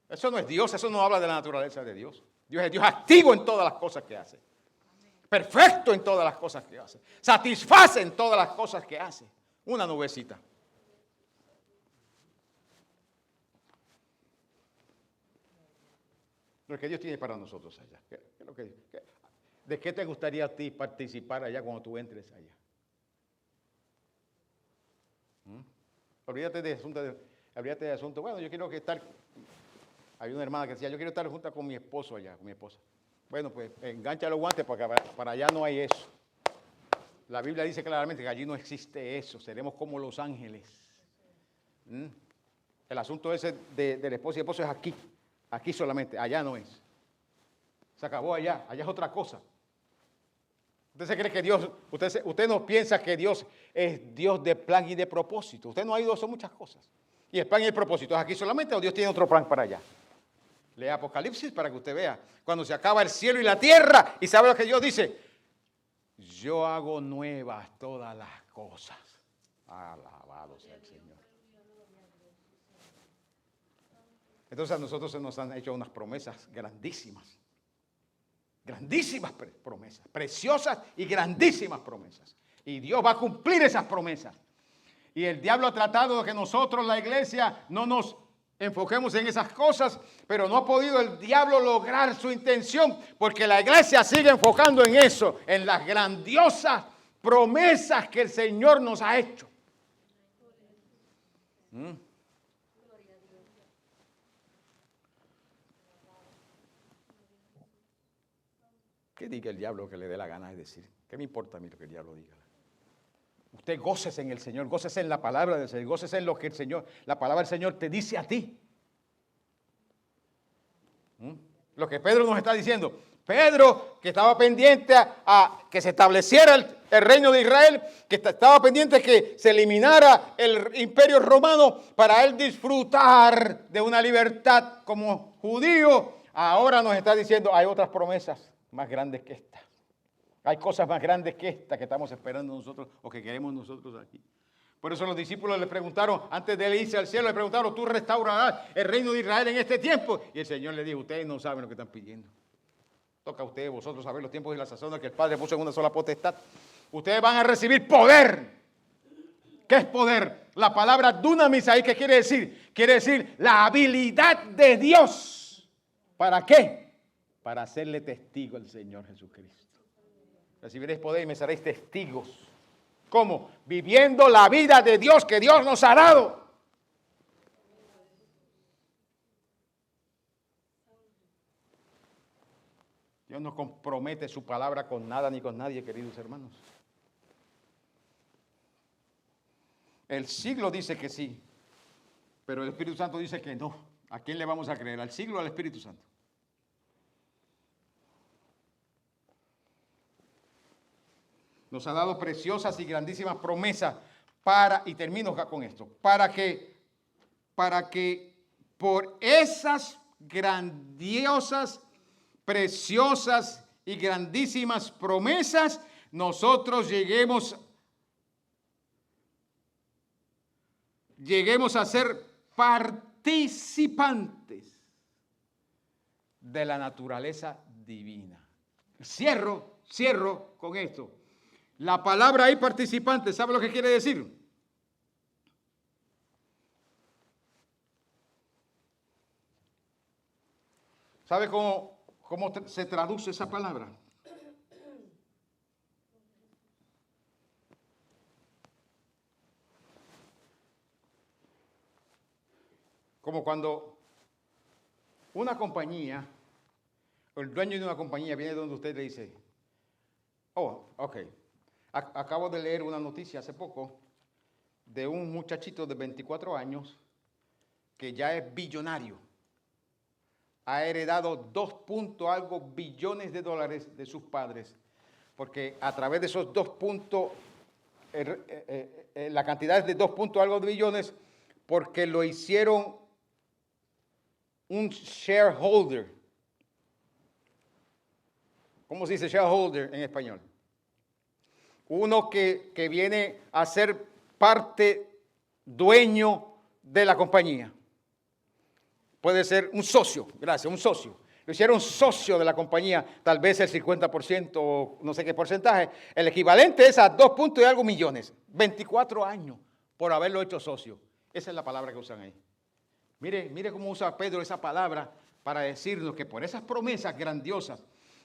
Eso no es Dios, eso no habla de la naturaleza de Dios. Dios es Dios activo en todas las cosas que hace. Perfecto en todas las cosas que hace. Satisface en todas las cosas que hace. Una nubecita. Lo que Dios tiene para nosotros allá. ¿De qué te gustaría a ti participar allá cuando tú entres allá? Olvídate de asunto. Bueno, yo quiero estar. Hay una hermana que decía, yo quiero estar junta con mi esposo allá, con mi esposa. Bueno, pues engancha los guantes porque para allá no hay eso. La Biblia dice claramente que allí no existe eso. Seremos como los ángeles. El asunto ese del esposo y esposo es aquí. Aquí solamente, allá no es. Se acabó allá es otra cosa. ¿Usted se cree que Dios, usted no piensa que Dios es Dios de plan y de propósito? Usted no ha ido a muchas cosas. ¿Y el plan y el propósito es aquí solamente o Dios tiene otro plan para allá? Lea Apocalipsis para que usted vea. Cuando se acaba el cielo y la tierra, y sabe lo que Dios dice. Yo hago nuevas todas las cosas. Alabado sea el Señor. Entonces a nosotros se nos han hecho unas promesas grandísimas. Grandísimas promesas. Preciosas y grandísimas promesas. Y Dios va a cumplir esas promesas. Y el diablo ha tratado de que nosotros, la iglesia, no nos enfoquemos en esas cosas, pero no ha podido el diablo lograr su intención, porque la iglesia sigue enfocando en eso, en las grandiosas promesas que el Señor nos ha hecho. ¿Qué diga el diablo que le dé la gana de decir? ¿Qué me importa a mí lo que el diablo diga? Usted gócese en el Señor, gócese en la palabra del Señor, gócese en lo que la palabra del Señor te dice a ti. Lo que Pedro nos está diciendo. Pedro, que estaba pendiente a que se estableciera el reino de Israel, que estaba pendiente que se eliminara el imperio romano para él disfrutar de una libertad como judío, ahora nos está diciendo hay otras promesas más grandes que esta. Hay cosas más grandes que esta que estamos esperando nosotros o que queremos nosotros aquí. Por eso los discípulos le preguntaron, antes de irse al cielo, le preguntaron, ¿tú restaurarás el reino de Israel en este tiempo? Y el Señor le dijo, ustedes no saben lo que están pidiendo. Toca a ustedes, vosotros, saber los tiempos y las sazones que el Padre puso en una sola potestad. Ustedes van a recibir poder. ¿Qué es poder? La palabra dunamis ahí, ¿qué quiere decir? Quiere decir la habilidad de Dios. ¿Para qué? Para hacerle testigo al Señor Jesucristo. Recibiréis poder y me seréis testigos. ¿Cómo? Viviendo la vida de Dios que Dios nos ha dado. Dios no compromete su palabra con nada ni con nadie, queridos hermanos. El siglo dice que sí, pero el Espíritu Santo dice que no. ¿A quién le vamos a creer? ¿Al siglo o al Espíritu Santo? Nos ha dado preciosas y grandísimas promesas y termino con esto, para que por esas grandiosas, preciosas y grandísimas promesas, nosotros lleguemos a ser participantes de la naturaleza divina. Cierro con esto. La palabra ahí participante, ¿sabe lo que quiere decir? ¿Sabe cómo se traduce esa palabra? Como cuando una compañía, el dueño de una compañía viene donde usted le dice, oh, ok, acabo de leer una noticia hace poco de un muchachito de 24 años que ya es billonario. Ha heredado 2 algo billones de dólares de sus padres, porque a través de esos 2 la cantidad es de 2 algo de billones, porque lo hicieron un shareholder. ¿Cómo se dice shareholder en español? Uno que viene a ser parte, dueño de la compañía. Puede ser un socio, gracias, un socio. Lo hicieron socio de la compañía, tal vez el 50% o no sé qué porcentaje. El equivalente es a 2 y algo millones. 24 años por haberlo hecho socio. Esa es la palabra que usan ahí. Mire cómo usa Pedro esa palabra para decirnos que por esas promesas grandiosas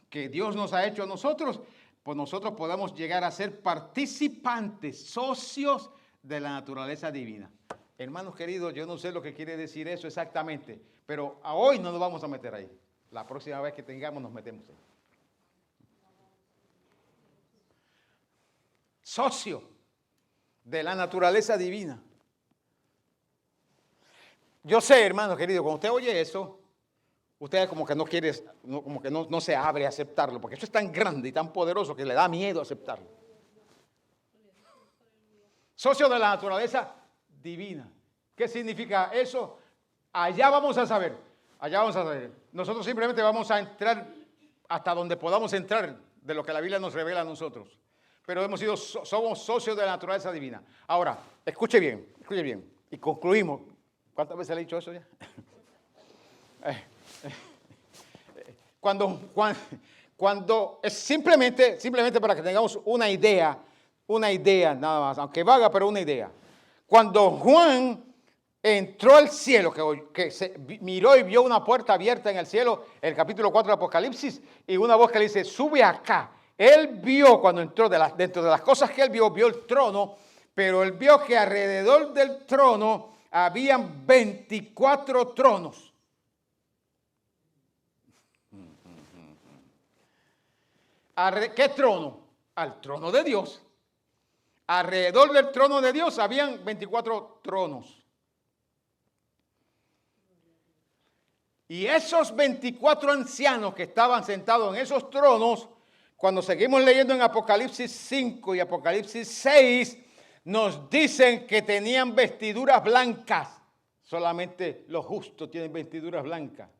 que Dios nos ha hecho a nosotros, pues nosotros podamos llegar a ser participantes, socios de la naturaleza divina. Hermanos queridos, yo no sé lo que quiere decir eso exactamente, pero a hoy no nos vamos a meter ahí. La próxima vez que tengamos nos metemos ahí. Socio de la naturaleza divina. Yo sé, hermanos queridos, cuando usted oye eso, usted como que no quiere, como que no se abre a aceptarlo, porque eso es tan grande y tan poderoso que le da miedo aceptarlo. Socio de la naturaleza divina. ¿Qué significa eso? Allá vamos a saber. Nosotros simplemente vamos a entrar hasta donde podamos entrar de lo que la Biblia nos revela a nosotros. Pero somos socios de la naturaleza divina. Ahora, escuche bien. Y concluimos. ¿Cuántas veces le he dicho eso ya? Cuando es simplemente para que tengamos una idea nada más, aunque vaga, pero una idea. Cuando Juan entró al cielo, que miró y vio una puerta abierta en el cielo, el capítulo 4 de Apocalipsis, y una voz que le dice, sube acá. Él vio, cuando entró, dentro de las cosas que él vio el trono, pero él vio que alrededor del trono habían 24 tronos. ¿Qué trono? Al trono de Dios. Alrededor del trono de Dios habían 24 tronos. Y esos 24 ancianos que estaban sentados en esos tronos, cuando seguimos leyendo en Apocalipsis 5 y Apocalipsis 6, nos dicen que tenían vestiduras blancas. Solamente los justos tienen vestiduras blancas.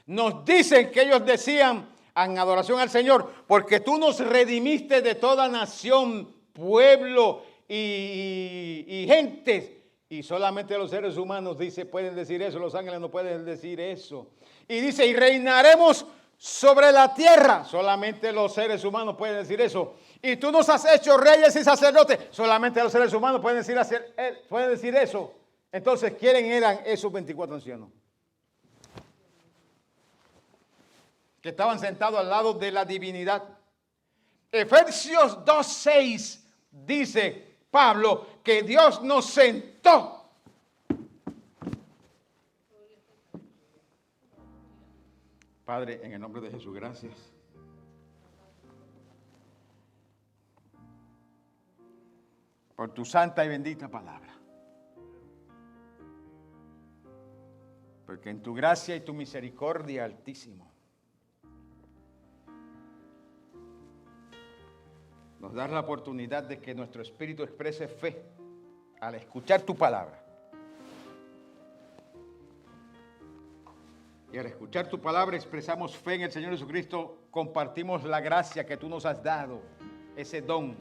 Nos dicen que ellos decían en adoración al Señor, porque tú nos redimiste de toda nación, pueblo y gentes. Y solamente los seres humanos pueden decir eso, los ángeles no pueden decir eso. Y dice, y reinaremos sobre la tierra. Solamente los seres humanos pueden decir eso. Y tú nos has hecho reyes y sacerdotes. Solamente los seres humanos pueden decir eso. Entonces, ¿quiénes eran esos 24 ancianos? Que estaban sentados al lado de la divinidad. Efesios 2:6 dice Pablo que Dios nos sentó. Padre, en el nombre de Jesús, gracias. Por tu santa y bendita palabra. Porque en tu gracia y tu misericordia, Altísimo, nos das la oportunidad de que nuestro espíritu exprese fe al escuchar tu palabra. Y al escuchar tu palabra expresamos fe en el Señor Jesucristo, compartimos la gracia que tú nos has dado, ese don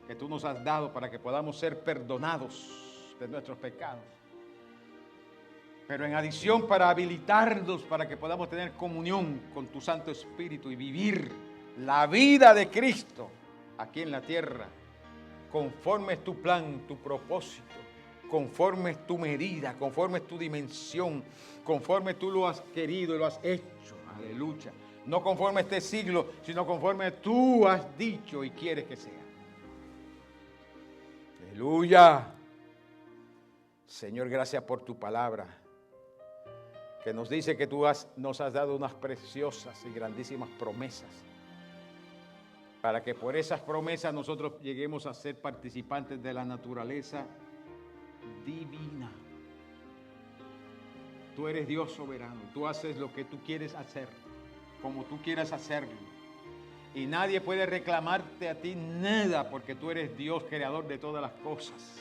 que tú nos has dado para que podamos ser perdonados de nuestros pecados. Pero en adición, para habilitarnos para que podamos tener comunión con tu Santo Espíritu y vivir la vida de Cristo aquí en la tierra, conforme es tu plan, tu propósito, conforme es tu medida, conforme es tu dimensión, conforme tú lo has querido y lo has hecho. Aleluya. No conforme a este siglo, sino conforme tú has dicho y quieres que sea. Aleluya. Señor, gracias por tu palabra, que nos dice que tú nos has dado unas preciosas y grandísimas promesas, para que por esas promesas nosotros lleguemos a ser participantes de la naturaleza divina. Tú eres Dios soberano, tú haces lo que tú quieres hacer, como tú quieras hacerlo. Y nadie puede reclamarte a ti nada, porque tú eres Dios creador de todas las cosas.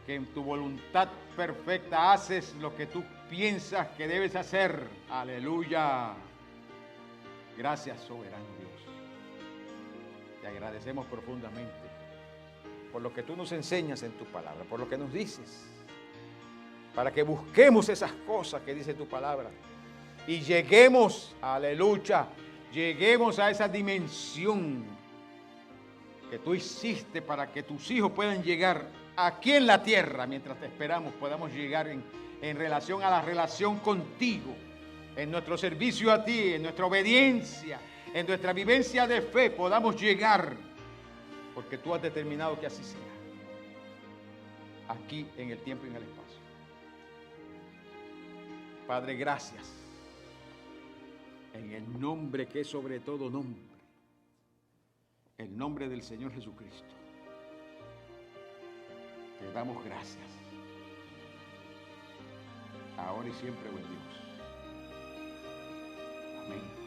Que en tu voluntad perfecta haces lo que tú piensas que debes hacer. Aleluya. Gracias, soberano Dios. Te agradecemos profundamente por lo que tú nos enseñas en tu palabra, por lo que nos dices, para que busquemos esas cosas que dice tu palabra y lleguemos, aleluya, lleguemos a esa dimensión que tú hiciste para que tus hijos puedan llegar aquí en la tierra. Mientras te esperamos, podamos llegar en relación a la relación contigo, en nuestro servicio a ti, en nuestra obediencia, en nuestra vivencia de fe, podamos llegar, porque tú has determinado que así sea, aquí en el tiempo y en el espacio. Padre, gracias, en el nombre que es sobre todo nombre, el nombre del Señor Jesucristo. Te damos gracias, ahora y siempre, buen Dios. Amén.